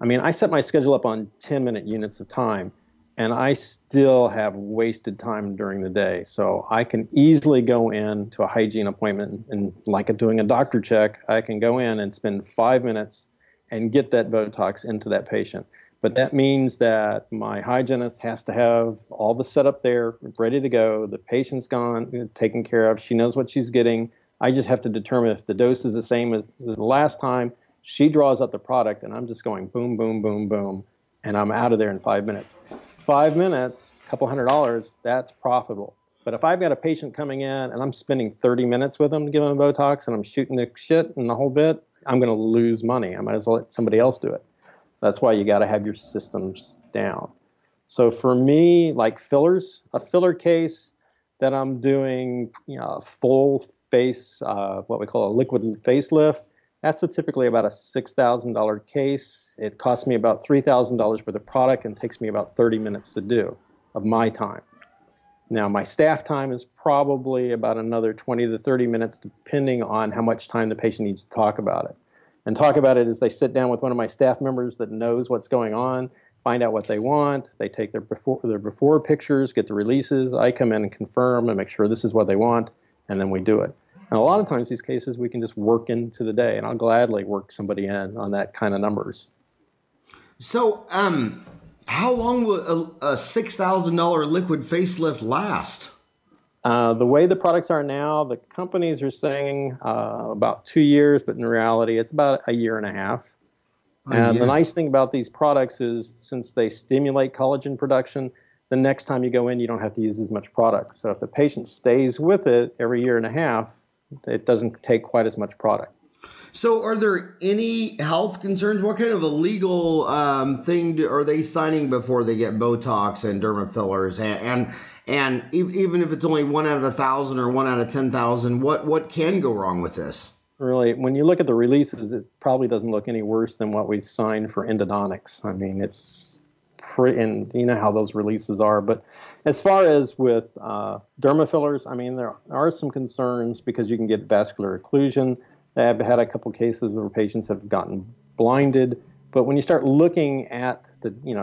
I mean, I set my schedule up on 10-minute units of time, and I still have wasted time during the day. So I can easily go in to a hygiene appointment, and like doing a doctor check, I can go in and spend 5 minutes and get that Botox into that patient. But that means that my hygienist has to have all the setup there, ready to go. The patient's gone, taken care of. She knows what she's getting. I just have to determine if the dose is the same as the last time. She draws up the product, and I'm just going boom, boom, boom, boom, and I'm out of there in 5 minutes. 5 minutes, a couple $100, that's profitable. But if I've got a patient coming in and I'm spending 30 minutes with them to give them Botox and I'm shooting the shit and the whole bit, I'm going to lose money. I might as well let somebody else do it. So that's why you got to have your systems down. So for me, like fillers, a filler case that I'm doing, full face, what we call a liquid facelift, that's typically about a $6,000 case. It costs me about $3,000 for the product and takes me about 30 minutes to do of my time. Now, my staff time is probably about another 20 to 30 minutes, depending on how much time the patient needs to talk about it. And talk about it as they sit down with one of my staff members that knows what's going on, find out what they want. They take their before pictures, get the releases. I come in and confirm and make sure this is what they want, and then we do it. And a lot of times these cases we can just work into the day, and I'll gladly work somebody in on that kind of numbers. So how long will a $6,000 liquid facelift last? The way the products are now, the companies are saying about 2 years, but in reality it's about a year and a half. And the nice thing about these products is since they stimulate collagen production, the next time you go in, you don't have to use as much product. So if the patient stays with it every year and a half, it doesn't take quite as much product. So are there any health concerns? What kind of a legal thing are they signing before they get Botox and derma fillers? And even if it's only 1 out of 1,000 or 1 out of 10,000, what can go wrong with this? Really, when you look at the releases, it probably doesn't look any worse than what we signed for endodontics. I mean, it's pretty, and you know how those releases are. But as far as with derma fillers, I mean, there are some concerns because you can get vascular occlusion. I've had a couple cases where patients have gotten blinded. But when you start looking at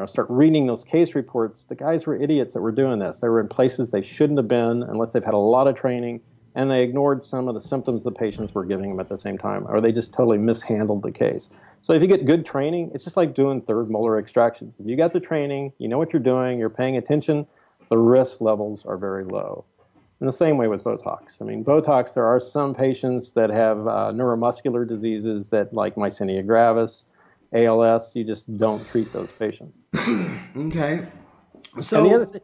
start reading those case reports, the guys were idiots that were doing this. They were in places they shouldn't have been unless they've had a lot of training, and they ignored some of the symptoms the patients were giving them at the same time, or they just totally mishandled the case. So if you get good training, it's just like doing third molar extractions. If you got the training, you know what you're doing, you're paying attention, the risk levels are very low. In the same way with Botox. I mean, Botox, there are some patients that have neuromuscular diseases that like myasthenia gravis, ALS, you just don't treat those patients. Okay. So and the other thing,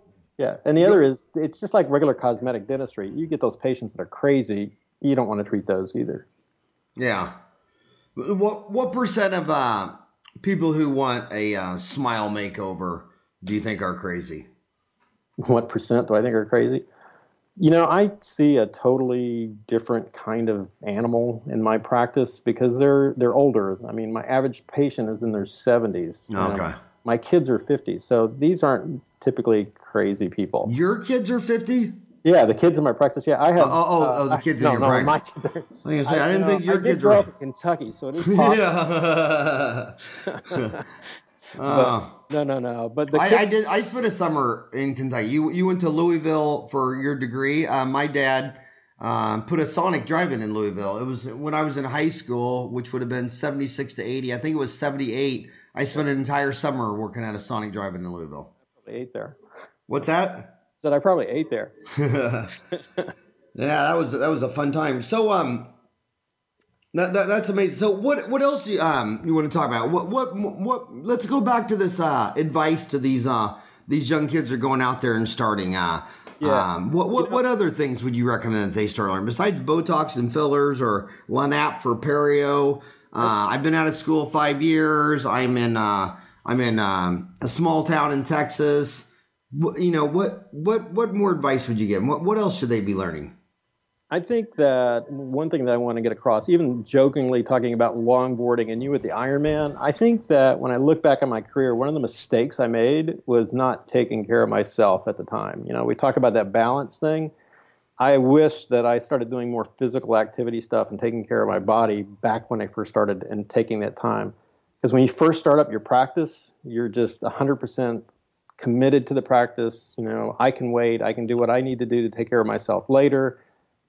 and the other is it's just like regular cosmetic dentistry. You get those patients that are crazy, you don't want to treat those either. Yeah. What percent of people who want a smile makeover do you think are crazy? What percent do I think are crazy? You know, I see a totally different kind of animal in my practice because they're older. I mean, my average patient is in their 70s. Okay. My kids are 50, so these aren't typically crazy people. Your kids are 50? Yeah, the kids in my practice. Yeah, I have. The kids in your practice. My kids are. I was gonna say, I didn't think your kids grew were. up in Kentucky, so it is possible. Yeah. No. But I spent a summer in Kentucky. You went to Louisville for your degree. My dad put a sonic drive-in in Louisville. It was when I was in high school, which would have been 76 to 80. I think it was 78. I spent an entire summer working at a sonic drive-in in Louisville. I probably ate there. What's that? Said I probably ate there. Yeah, that was a fun time. So that's amazing. So what else do you want to talk about? What let's go back to this advice to these young kids who are going out there and starting. What other things would you recommend that they start learning besides Botox and fillers or LANAP for perio? I've been out of school 5 years. I'm in a small town in Texas. What more advice would you give? What else should they be learning? I think that one thing that I want to get across, even jokingly talking about longboarding and you with the Ironman, I think that when I look back on my career, one of the mistakes I made was not taking care of myself at the time. You know, we talk about that balance thing. I wish that I started doing more physical activity stuff and taking care of my body back when I first started and taking that time. Because when you first start up your practice, you're just 100% committed to the practice. You know, I can wait. I can do what I need to do to take care of myself later.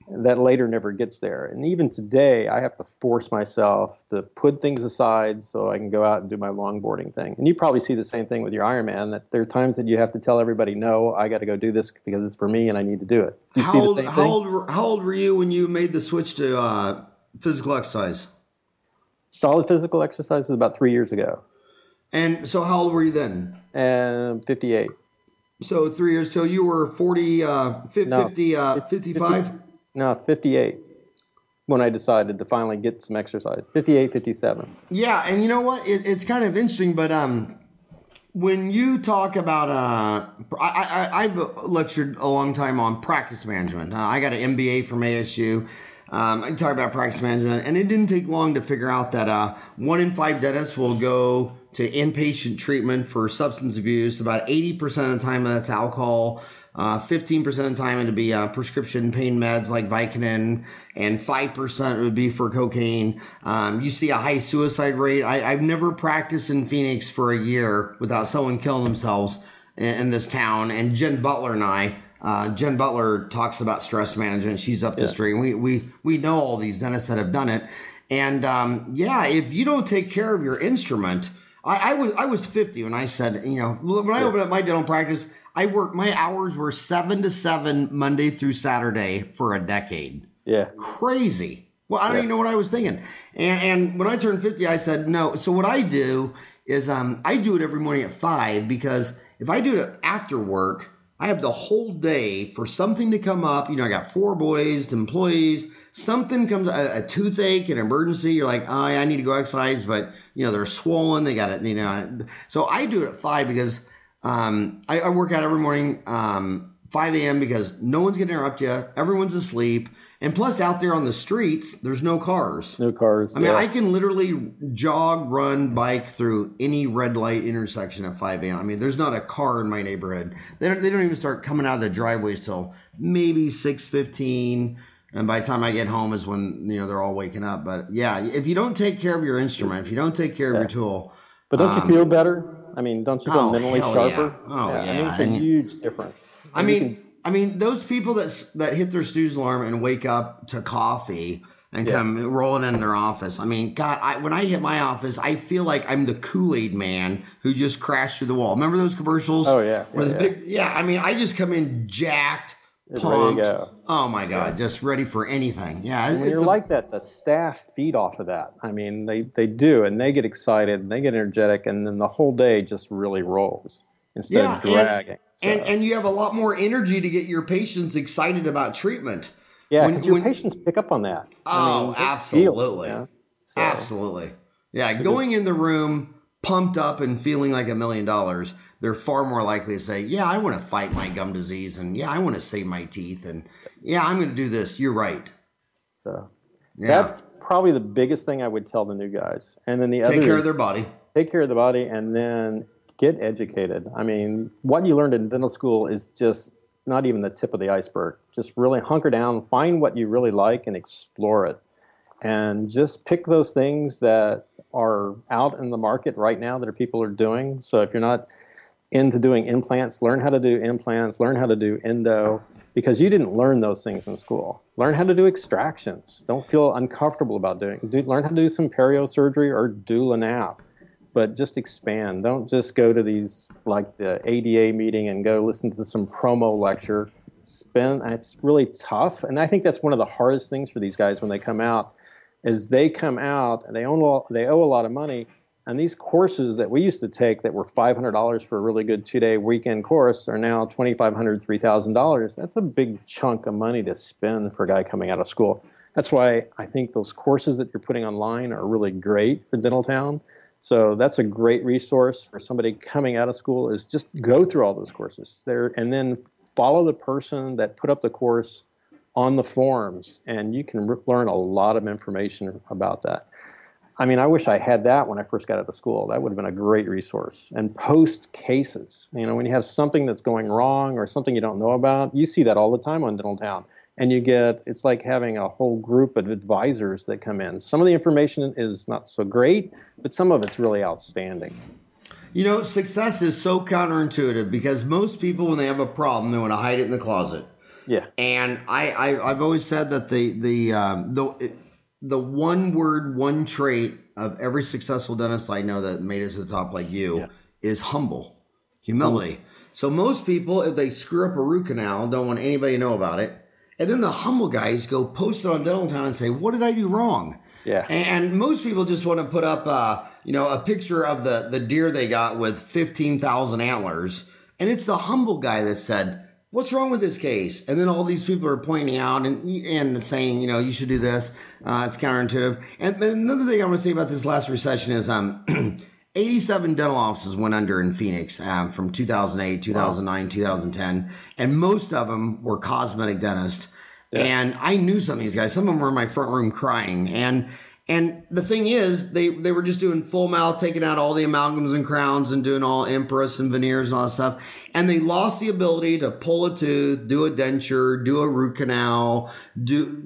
That later never gets there. And even today, I have to force myself to put things aside so I can go out and do my longboarding thing. And you probably see the same thing with your Ironman, that there are times that you have to tell everybody, no, I got to go do this because it's for me and I need to do it. How old were you when you made the switch to physical exercise? Solid physical exercise was about 3 years ago. And so how old were you then? 58. So 3 years. So you were 40, 55? No, 58 when I decided to finally get some exercise. 58, 57. Yeah, and you know what? It's kind of interesting, but when you talk about, I've lectured a long time on practice management. I got an MBA from ASU. I talk about practice management, and it didn't take long to figure out that 1 in 5 dentists will go to inpatient treatment for substance abuse. About 80% of the time that's alcohol. 15% of the time it'd be prescription pain meds like Vicodin, and 5% would be for cocaine. You see a high suicide rate. I've never practiced in Phoenix for a year without someone killing themselves in this town. And Jen Butler and Jen Butler talks about stress management. She's up the street. We know all these dentists that have done it. And if you don't take care of your instrument, I was 50 when I said, when I opened up my dental practice, my hours were 7 to 7 Monday through Saturday for a decade. Yeah. Crazy. Well, I don't even know what I was thinking. And when I turned 50, I said, no. So what I do is I do it every morning at 5, because if I do it after work, I have the whole day for something to come up. You know, I got 4 boys, employees, something comes, a toothache, an emergency. You're like, oh, yeah, I need to go exercise, but, you know, they're swollen. They got it, you know. So I do it at 5 because I work out every morning, 5 a.m. because no one's going to interrupt you. Everyone's asleep. And plus, out there on the streets, there's no cars. No cars. I mean, I can literally jog, run, bike through any red light intersection at 5 a.m. I mean, there's not a car in my neighborhood. They don't even start coming out of the driveways till maybe 6:15. And by the time I get home is when, you know, they're all waking up. But yeah, if you don't take care of your instrument, if you don't take care of your tool. But don't you feel better? I mean, don't you feel mentally sharper? Yeah. Oh, yeah. I mean, it's a huge difference. I mean, those people that hit their snooze alarm and wake up to coffee and come rolling in their office. I mean, God, when I hit my office, I feel like I'm the Kool-Aid man who just crashed through the wall. Remember those commercials? Oh, yeah. I mean, I just come in jacked, pumped. Oh, my God, just ready for anything. Yeah. And when you're like that, the staff feed off of that. I mean, they do, and they get excited, and they get energetic, and then the whole day just really rolls instead of dragging. And you have a lot more energy to get your patients excited about treatment. Yeah, because your patients pick up on that. Oh, absolutely. Absolutely. Yeah, going in the room pumped up and feeling like $1 million, they're far more likely to say, yeah, I want to fight my gum disease, and yeah, I want to save my teeth, and yeah, I'm going to do this. You're right. So that's probably the biggest thing I would tell the new guys. And then the other take care of their body. Take care of the body, and then get educated. I mean, what you learned in dental school is just not even the tip of the iceberg. Just really hunker down, find what you really like, and explore it. And just pick those things that are out in the market right now that people are doing. So if you're not into doing implants, learn how to do implants, learn how to do endo, because you didn't learn those things in school. Learn how to do extractions. Don't feel uncomfortable about learn how to do some perio surgery or do LANAP. But just expand. Don't just go to these, like the ADA meeting and go listen to some promo lecture. It's really tough. And I think that's one of the hardest things for these guys when they come out, is they come out and they owe a lot of money. And these courses that we used to take that were $500 for a really good 2-day weekend course are now $2,500, $3,000. That's a big chunk of money to spend for a guy coming out of school. That's why I think those courses that you're putting online are really great for Dentaltown. So that's a great resource for somebody coming out of school, is just go through all those courses there and then follow the person that put up the course on the forums, and you can learn a lot of information about that. I mean, I wish I had that when I first got out of school. That would have been a great resource. And post cases, you know, when you have something that's going wrong or something you don't know about, you see that all the time on Dentaltown. And it's like having a whole group of advisors that come in. Some of the information is not so great, but some of it's really outstanding. You know, success is so counterintuitive, because most people, when they have a problem, they want to hide it in the closet. Yeah. And I've always said that the one word, one trait of every successful dentist I know that made it to the top like you is humility. So most people, if they screw up a root canal, don't want anybody to know about it. And then the humble guys go post it on Dentaltown and say, what did I do wrong? Yeah. And most people just want to put up, a picture of the deer they got with 15,000 antlers. And it's the humble guy that said, what's wrong with this case? And then all these people are pointing out and saying, you know, you should do this. It's counterintuitive. And another thing I want to say about this last recession is 87 dental offices went under in Phoenix from 2008, 2009, 2010. And most of them were cosmetic dentists. Yeah. And I knew some of these guys. Some of them were in my front room crying. And the thing is, they were just doing full mouth, taking out all the amalgams and crowns and doing all impress and veneers and all that stuff. And they lost the ability to pull a tooth, do a denture, do a root canal,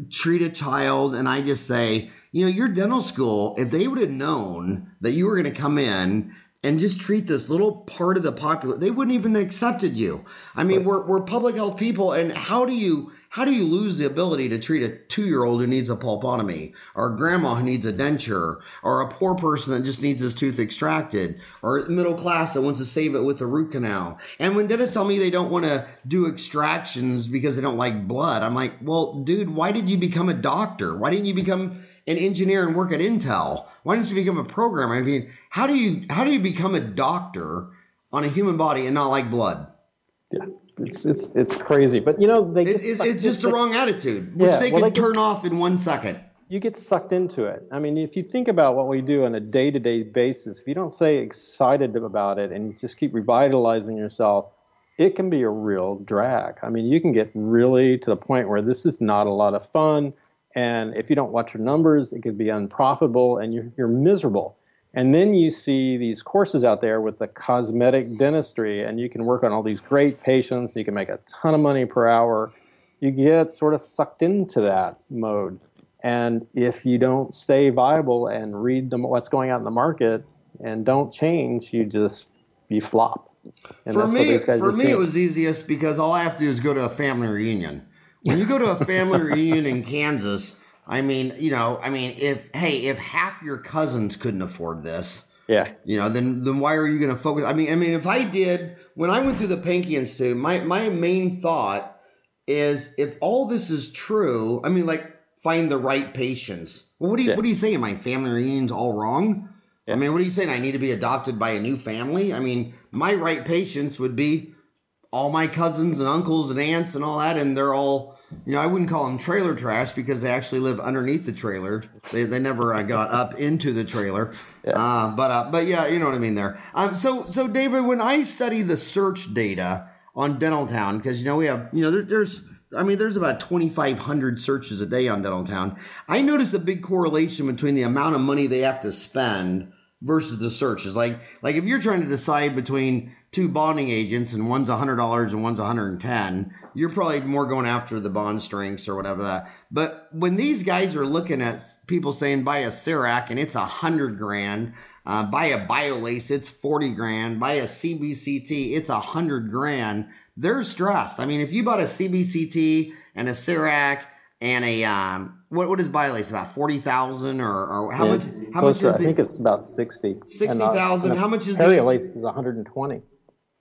treat a child. And I just say, you know, your dental school, if they would have known that you were going to come in and just treat this little part of the population, they wouldn't even have accepted you. I mean, we're public health people, and how do you lose the ability to treat a 2-year-old who needs a pulpotomy, or a grandma who needs a denture, or a poor person that just needs his tooth extracted, or middle class that wants to save it with a root canal? And when dentists tell me they don't want to do extractions because they don't like blood, I'm like, well, dude, why did you become a doctor? Why didn't you become an engineer and work at Intel? Why didn't you become a programmer? I mean, how do you become a doctor on a human body and not like blood? Yeah, it's crazy. But it's just the wrong attitude, which they can turn off in 1 second. You get sucked into it. I mean, if you think about what we do on a day-to-day basis, if you don't stay excited about it and just keep revitalizing yourself, it can be a real drag. I mean, you can get really to the point where this is not a lot of fun. And if you don't watch your numbers, it could be unprofitable and you're miserable. And then you see these courses out there with the cosmetic dentistry, and you can work on all these great patients. You can make a ton of money per hour. You get sort of sucked into that mode. And if you don't stay viable and read what's going out in the market and don't change, you flop. And for me, it was easiest because all I have to do is go to a family reunion. When you go to a family reunion in Kansas, if half your cousins couldn't afford this, then why are you going to focus? I mean, when I went through the Pankey Institute, my main thought is, if all this is true, find the right patients. Well, what are you saying? My family reunion's all wrong? Yeah. I mean, what are you saying? I need to be adopted by a new family? I mean, my right patients would be all my cousins and uncles and aunts and all that, and they're all, I wouldn't call them trailer trash because they actually live underneath the trailer. They never got up into the trailer. Yeah. But yeah, you know what I mean there. So David, when I study the search data on Dentaltown, because we have, there's about 2,500 searches a day on Dentaltown. I noticed a big correlation between the amount of money they have to spend versus the searches. Like if you're trying to decide between two bonding agents and one's $100 and one's $110, you're probably more going after the bond strengths or whatever that. But when these guys are looking at people saying buy a CERAC and it's $100,000, buy a BioLace, it's $40,000, buy a CBCT, it's $100,000, they're stressed. I mean, if you bought a CBCT and a CERAC and a what is BioLace, about 40,000 or how much? How much is I think it's about 60. 60,000. How much is Periolace is 120.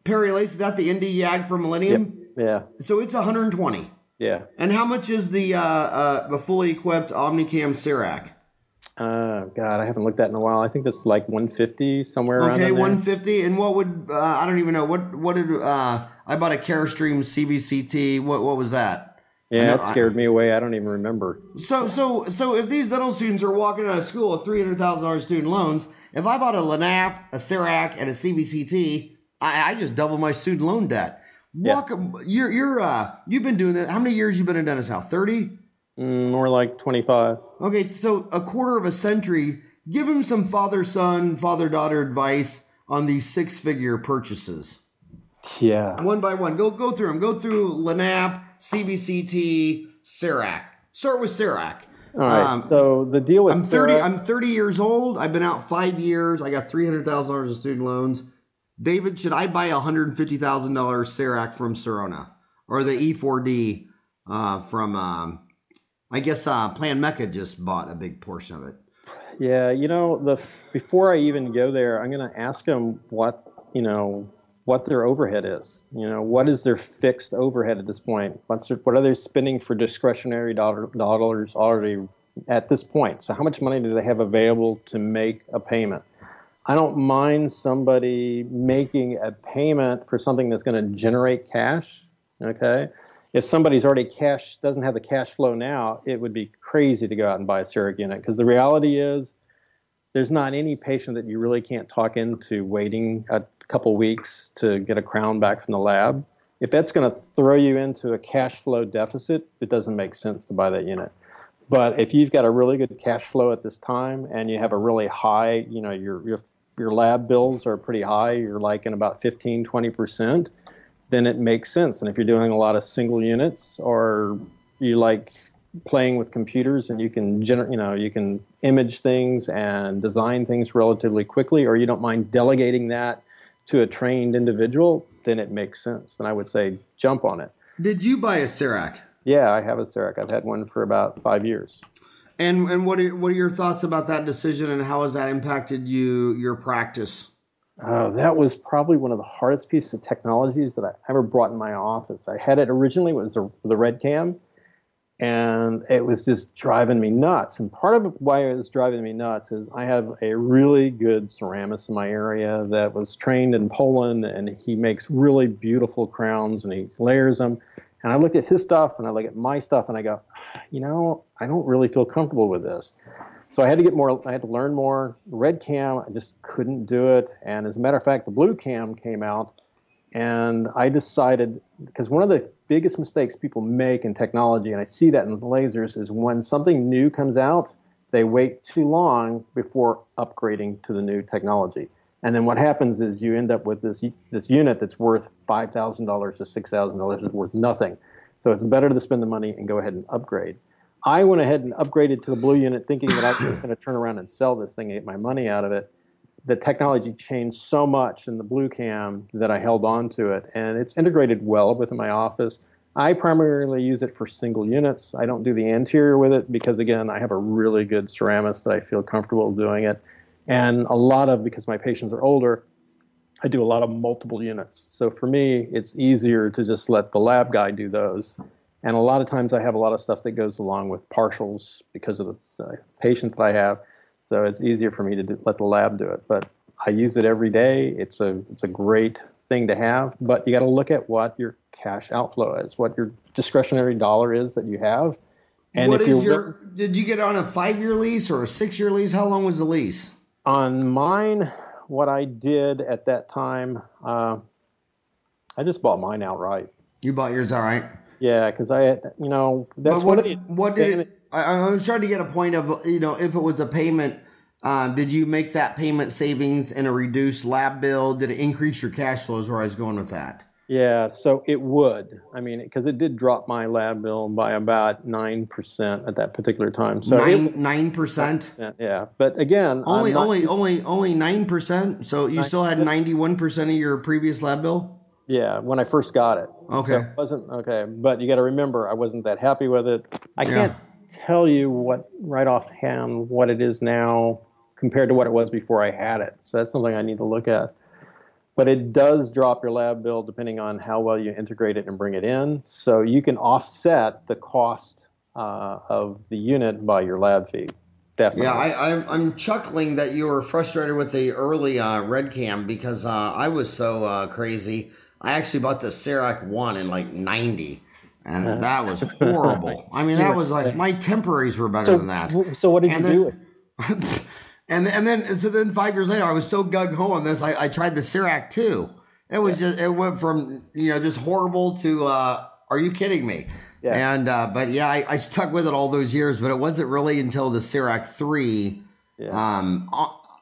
Periolace, is that the ND YAG for Millennium? Yep. Yeah. So it's 120. Yeah. And how much is the fully equipped Omnicam CERAC? God, I haven't looked at it in a while. I think that's like 150 somewhere around there. Okay, 150. And what would I don't even know what did I bought a Carestream CBCT. What was that? Yeah, that scared me away. I don't even remember. So if these dental students are walking out of school with $300,000 student loans, if I bought a LANAP, a CERAC, and a CBCT, I just double my student loan debt. You've been doing that. How many years you been a dentist now? 30? More like 25. Okay, so a quarter of a century. Give him some father-son, father-daughter advice on these 6-figure purchases. Yeah. One by one. Go through them. Go through LANAP, CBCT, CERAC. Start with CERAC. All right. So the deal with CERAC, I'm 30 years old. I've been out 5 years. I got $300,000 in student loans. David, should I buy a $150,000 CERAC from Sirona or the E4D from? I guess Plan Mecca just bought a big portion of it. Yeah, before I even go there, I'm going to ask them what their overhead is. What is their fixed overhead at this point? What are they spending for discretionary dollars already at this point? So how much money do they have available to make a payment? I don't mind somebody making a payment for something that's going to generate cash, okay? If somebody's already doesn't have the cash flow now, it would be crazy to go out and buy a CERAC unit, because the reality is there's not any patient that you really can't talk into waiting a couple weeks to get a crown back from the lab. If that's going to throw you into a cash flow deficit, it doesn't make sense to buy that unit. But if you've got a really good cash flow at this time and you have a really high, your lab bills are pretty high, you're like in about 15-20%, then it makes sense. And if you're doing a lot of single units, or you like playing with computers and you can you can image things and design things relatively quickly, or you don't mind delegating that to a trained individual, then it makes sense. And I would say jump on it. Did you buy a CEREC? Yeah, I have a CEREC. I've had one for about 5 years. And what are your thoughts about that decision, and how has that impacted your practice? That was probably one of the hardest pieces of technologies that I ever brought in my office. I had it originally, it was the Red Cam, and it was just driving me nuts. And part of why it was driving me nuts is I have a really good ceramist in my area that was trained in Poland, and he makes really beautiful crowns, and he layers them. And I look at his stuff, and I look at my stuff, and I go, I don't really feel comfortable with this. So I had to get more, I had to learn more. Red Cam, I just couldn't do it. And as a matter of fact, the Blue Cam came out, and I decided, because one of the biggest mistakes people make in technology, and I see that in the lasers, is when something new comes out, they wait too long before upgrading to the new technology. And then what happens is you end up with this unit that's worth $5,000 to $6,000 is worth nothing. So it's better to spend the money and go ahead and upgrade. I went ahead and upgraded to the Blue unit thinking that I was going to turn around and sell this thing and get my money out of it. The technology changed so much in the Blue Cam that I held on to it, and it's integrated well within my office. I primarily use it for single units. I don't do the anterior with it because, again, I have a really good ceramist that I feel comfortable doing it. And because my patients are older, I do a lot of multiple units. So for me, it's easier to just let the lab guy do those. And a lot of times I have a lot of stuff that goes along with partials because of the patients that I have. So it's easier for me to let the lab do it. But I use it every day. It's a great thing to have. But you got to look at what your cash outflow is, what your discretionary dollar is that you have. And did you get on a 5-year lease or a 6-year lease? How long was the lease? On mine, what I did at that time, I just bought mine outright. You bought yours outright? Yeah, because I had, that's I was trying to get a point of, if it was a payment, did you make that payment savings in a reduced lab bill? Did it increase your cash flows, where I was going with that? Yeah, so it would. I mean, because it did drop my lab bill by about 9% at that particular time. So 9%? Yeah, but again, only 9%. So you still had 91% of your previous lab bill? Yeah, when I first got it. Okay. So it wasn't okay, but you got to remember, I wasn't that happy with it. I can't tell you right offhand what it is now compared to what it was before I had it. So that's something I need to look at. But it does drop your lab bill depending on how well you integrate it and bring it in. So you can offset the cost of the unit by your lab fee. Definitely. Yeah, I'm chuckling that you were frustrated with the early Red Cam because I was so crazy. I actually bought the CEREC 1 in like 90, and that was horrible. I mean, that was like, my temporaries were better than that. So what did you do? And then 5 years later, I was so gung-ho on this, I tried the CEREC 2. It was it went from, just horrible to, are you kidding me? Yeah. And, but yeah, I stuck with it all those years, but it wasn't really until the CEREC 3,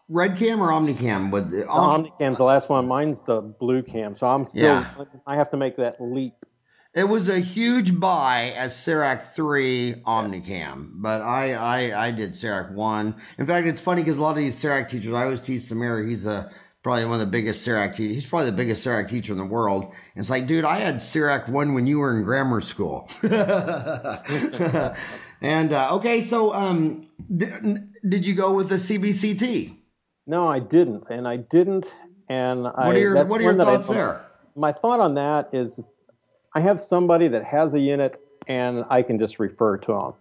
Red Cam or Omnicam? Omnicam's the last one. Mine's the Blue Cam, so I'm still, I have to make that leap. It was a huge buy as CEREC 3 Omnicam, but I did CEREC 1. In fact, it's funny because a lot of these CEREC teachers, I always tease Samir, he's probably one of the biggest CEREC teachers. He's probably the biggest CEREC teacher in the world. And it's like, dude, I had CEREC 1 when you were in grammar school. And, okay, so did you go with the CBCT? No, I didn't. And what are your thoughts there? My thought on that is I have somebody that has a unit and I can just refer to them.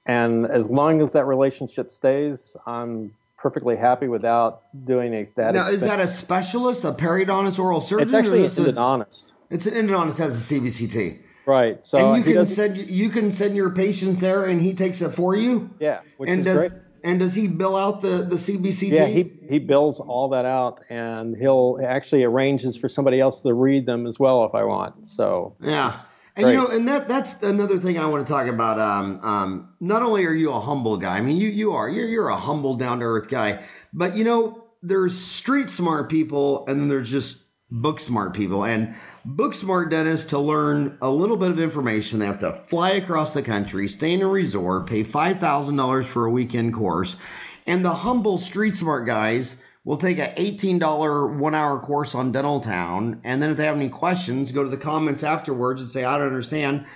And as long as that relationship stays, I'm perfectly happy without doing that. Now, is that a specialist, a periodontist, oral surgeon? It's actually an endodontist. It's an endodontist that has a CBCT. Right. So and you can send your patients there and he takes it for you? Yeah, which is great. And does he bill out the CBCT? Yeah, he bills all that out, and he'll actually arranges for somebody else to read them as well if I want. So yeah, and that's another thing I want to talk about. Not only are you a humble guy, I mean you're a humble, down to earth guy, but there's street smart people, and then there's just book smart people. And book smart dentists, to learn a little bit of information, they have to fly across the country, stay in a resort, pay $5,000 for a weekend course. And the humble street smart guys will take a $18 1-hour course on Dental Town. And then if they have any questions, go to the comments afterwards and say, I don't understand.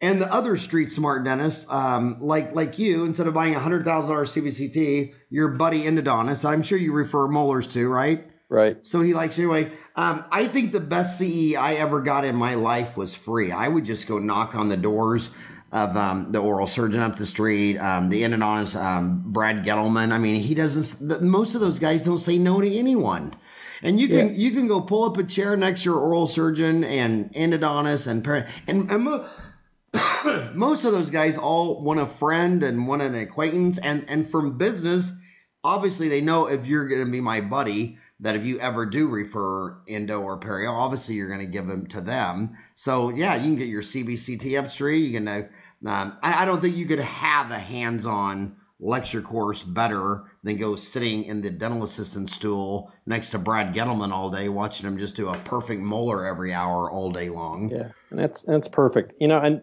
And the other street smart dentist, like you, instead of buying a $100,000 CBCT, your buddy endodontist, I'm sure you refer molars to, right? Right. So he likes you anyway. I think the best CE I ever got in my life was free. I would just go knock on the doors of the oral surgeon up the street, the endodontist, Brad Gettleman. I mean, most of those guys don't say no to anyone. And you can go pull up a chair next to your oral surgeon and endodontist and most of those guys all want a friend and want an acquaintance. And from business, obviously they know if you're going to be my buddy, that if you ever do refer endo or perio, obviously you're going to give them to them. So yeah, you can get your CBCT up street. You can, I don't think you could have a hands-on lecture course better than go sitting in the dental assistant stool next to Brad Gettleman all day, watching him just do a perfect molar every hour all day long. Yeah, and that's perfect. And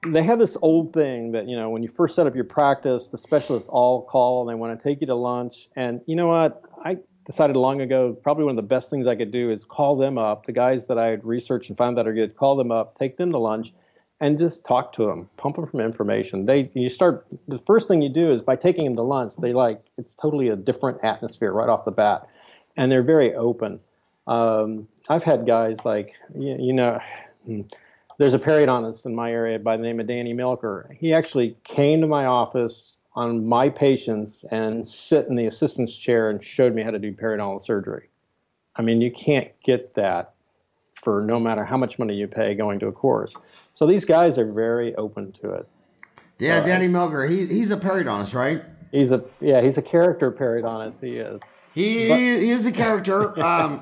they have this old thing that, when you first set up your practice, the specialists all call and they want to take you to lunch. And you know what? I decided long ago, probably one of the best things I could do is call them up, the guys that I had researched and found that are good, call them up, take them to lunch, and just talk to them, pump them from information. The first thing you do is by taking them to lunch, it's totally a different atmosphere right off the bat. And they're very open. I've had guys there's a periodontist in my area by the name of Danny Milker. He actually came to my office on my patients and sit in the assistant's chair and showed me how to do periodontal surgery. I mean, you can't get that for no matter how much money you pay going to a course. So these guys are very open to it. Yeah, Danny Milker, he's a periodontist, right? He's a character periodontist, he is. He is a character. I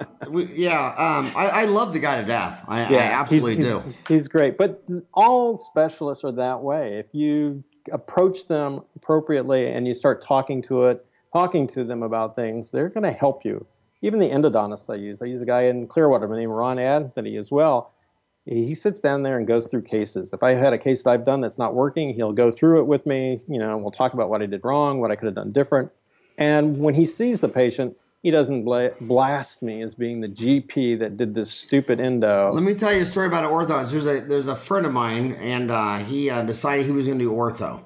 love the guy to death. I absolutely do. He's great. But all specialists are that way. If you approach them appropriately and you start talking to them about things, they're going to help you. Even the endodontists I use a guy in Clearwater named Ron Anthony as well. He sits down there and goes through cases. If I had a case that I've done that's not working, he'll go through it with me. We'll talk about what I did wrong, what I could have done different. And when he sees the patient, he doesn't blast me as being the GP that did this stupid endo. Let me tell you a story about an orthodontist. There's a friend of mine, and he decided he was going to do ortho.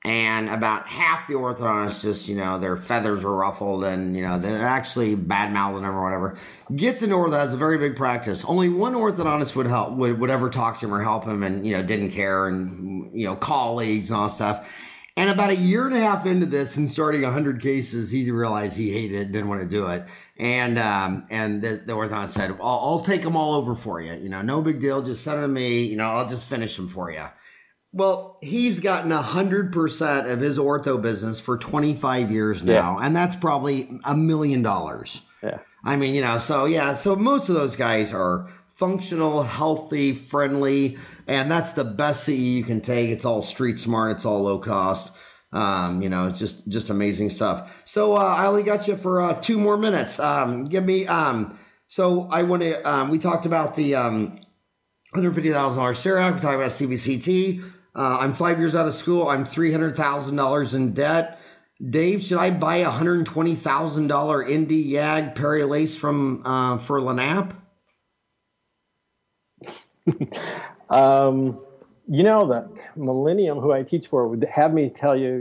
And about half the orthodontists just, their feathers were ruffled and, they're actually bad-mouthing him or whatever. Gets into ortho, it's a very big practice. Only one orthodontist would ever talk to him or help him and, didn't care and, colleagues and all that stuff. And about a year and a half into this and starting 100 cases, he realized he hated it, didn't want to do it. And the orthodontist said, I'll take them all over for you. No big deal. Just send them to me. I'll just finish them for you. Well, he's gotten 100% of his ortho business for 25 years now. Yeah. And that's probably $1 million. Yeah. I mean, so most of those guys are functional, healthy, friendly, and that's the best CE you can take. It's all street smart. It's all low cost. It's just amazing stuff. So I only got you for 2 more minutes. Give me. So I want to. We talked about the $150,000 CIRAC. We talked about CBCT. I'm 5 years out of school. I'm $300,000 in debt. Dave, should I buy a $120,000 Indy Yag Perilace for LANAP? The Millennium, who I teach for, would have me tell you,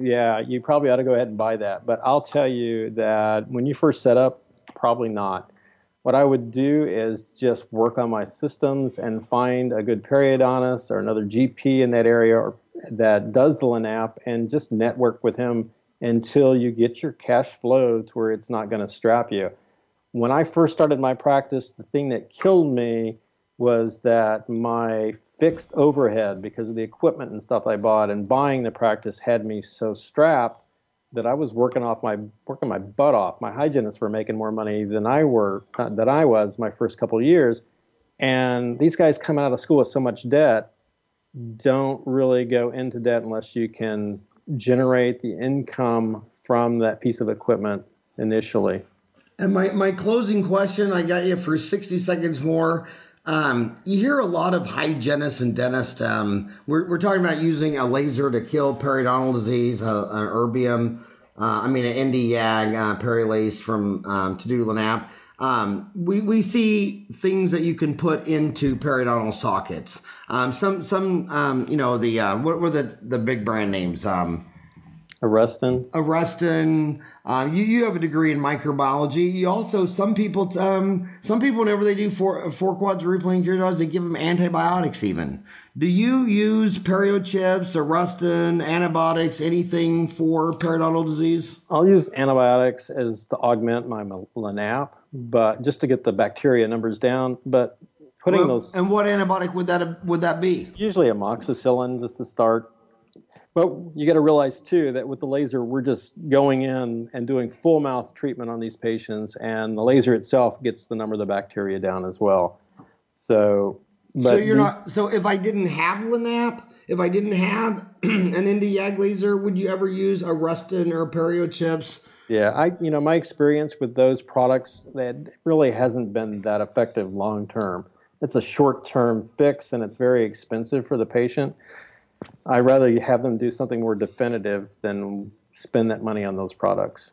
you probably ought to go ahead and buy that. But I'll tell you that when you first set up, probably not. What I would do is just work on my systems and find a good periodontist or another GP in that area that does the LANAP and just network with him until you get your cash flow to where it's not going to strap you. When I first started my practice, the thing that killed me was that my fixed overhead, because of the equipment and stuff I bought, and buying the practice had me so strapped that I was working my butt off. My hygienists were making more money than I was my first couple of years. And these guys coming out of school with so much debt don't really go into debt unless you can generate the income from that piece of equipment initially. And my closing question, I got you for 60 seconds more. You hear a lot of hygienists and dentists. We're talking about using a laser to kill periodontal disease, an erbium, an ND-YAG, perilace from to do LANAP. We see things that you can put into periodontal sockets. What were the big brand names? Arrestin. You have a degree in microbiology. You also, some people whenever they do four quadruple curettage, they give them antibiotics even. Do you use perio chips, Arrestin, antibiotics, anything for periodontal disease? I'll use antibiotics as to augment my LANAP, but just to get the bacteria numbers down. But putting those. And what antibiotic would that be? Usually amoxicillin just to start. But you got to realize, too, that with the laser, we're just going in and doing full mouth treatment on these patients, and the laser itself gets the number of the bacteria down as well. So if I didn't have LANAP, if I didn't have an ND-YAG laser, would you ever use Arrestin or perio chips? Yeah, my experience with those products, that really hasn't been that effective long term. It's a short-term fix, and it's very expensive for the patient. I'd rather have them do something more definitive than spend that money on those products.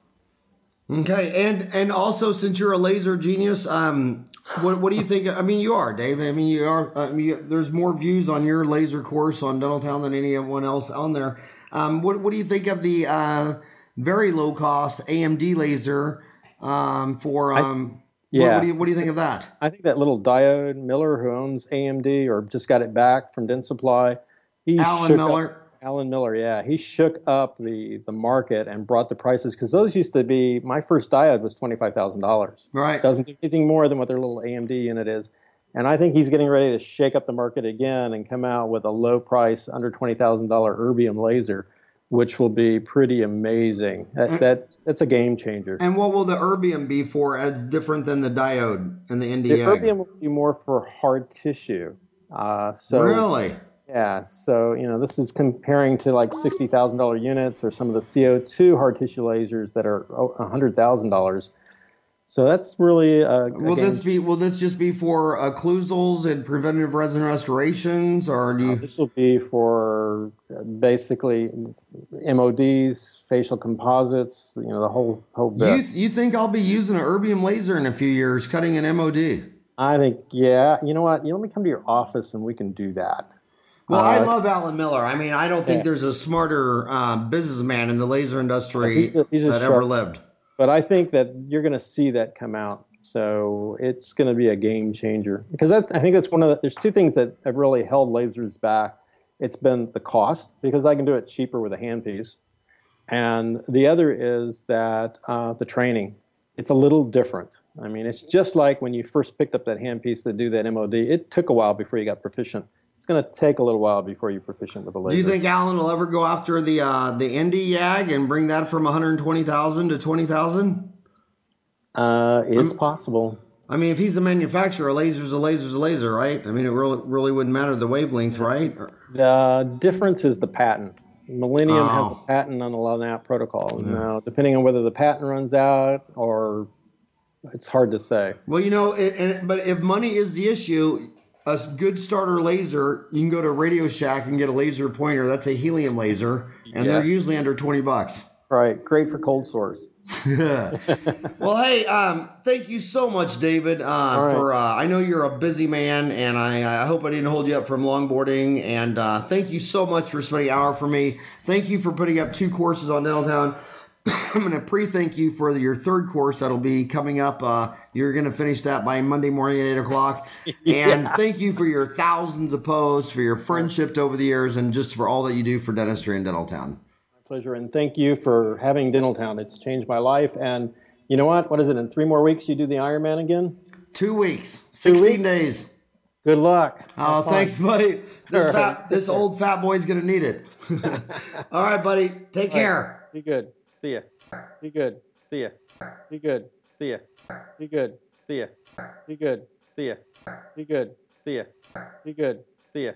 Okay, and also, since you're a laser genius, what do you think? I mean, you are, Dave. I mean, you are. There's more views on your laser course on Dental Town than anyone else on there. What do you think of the very low cost AMD laser for? What do you think of that? I think that little diode Miller, who owns AMD or just got it back from Dent Supply. Alan Miller, yeah. He shook up the market and brought the prices, because those used to be, my first diode was $25,000. Right. Doesn't do anything more than what their little AMD unit is. And I think he's getting ready to shake up the market again and come out with a low price, under $20,000 erbium laser, which will be pretty amazing. That's a game changer. And what will the erbium be for as different than the diode and the ND-YAG? The erbium will be more for hard tissue. Really? Yeah, so this is comparing to like $60,000 units or some of the CO2 hard tissue lasers that are $100,000. So that's really will this just be for occlusals and preventive resin restorations, or do you? This will be for basically MODs, facial composites, the whole bit. You think I'll be using an erbium laser in a few years, cutting an MOD? I think, yeah. You know what? Let me come to your office and we can do that. Well, I love Alan Miller. I mean, I don't think there's a smarter businessman in the laser industry that ever lived. But I think that you're going to see that come out. So it's going to be a game changer. Because I think that's there's two things that have really held lasers back. It's been the cost, because I can do it cheaper with a handpiece. And the other is that the training. It's a little different. I mean, it's just like when you first picked up that handpiece to do that MOD. It took a while before you got proficient. It's going to take a little while before you're proficient with the laser. Do you think Alan will ever go after the ND-YAG and bring that from 120,000 to 20,000? It's possible. I mean, if he's a manufacturer, a laser's a laser, right? I mean, it really wouldn't matter the wavelength, right? The difference is the patent. Millennium has a patent on the LANAP protocol. Yeah. Now, depending on whether the patent runs out, or it's hard to say. Well, but if money is the issue, a good starter laser, you can go to Radio Shack and get a laser pointer. That's a helium laser, and they're usually under $20. Right, great for cold sores. Well, hey, thank you so much, David. For I know you're a busy man, and I hope I didn't hold you up from longboarding. And thank you so much for spending an hour for me. Thank you for putting up 2 courses on Dental Town. I'm going to pre-thank you for your 3rd course that'll be coming up. You're going to finish that by Monday morning at 8 o'clock. And thank you for your thousands of posts, for your friendship over the years, and just for all that you do for dentistry in Dental Town. My pleasure, and thank you for having Dental Town. It's changed my life. And you know what? What is it, in 3 more weeks you do the Ironman again? 2 weeks, 16 days. Good luck. Oh, thanks, buddy. This old fat boy's going to need it. All right, buddy. Take care. Be good. See ya. Be good. See ya. Be good. See ya. Be good. See ya. Be good. See ya. Be good. See ya. Be good. See ya.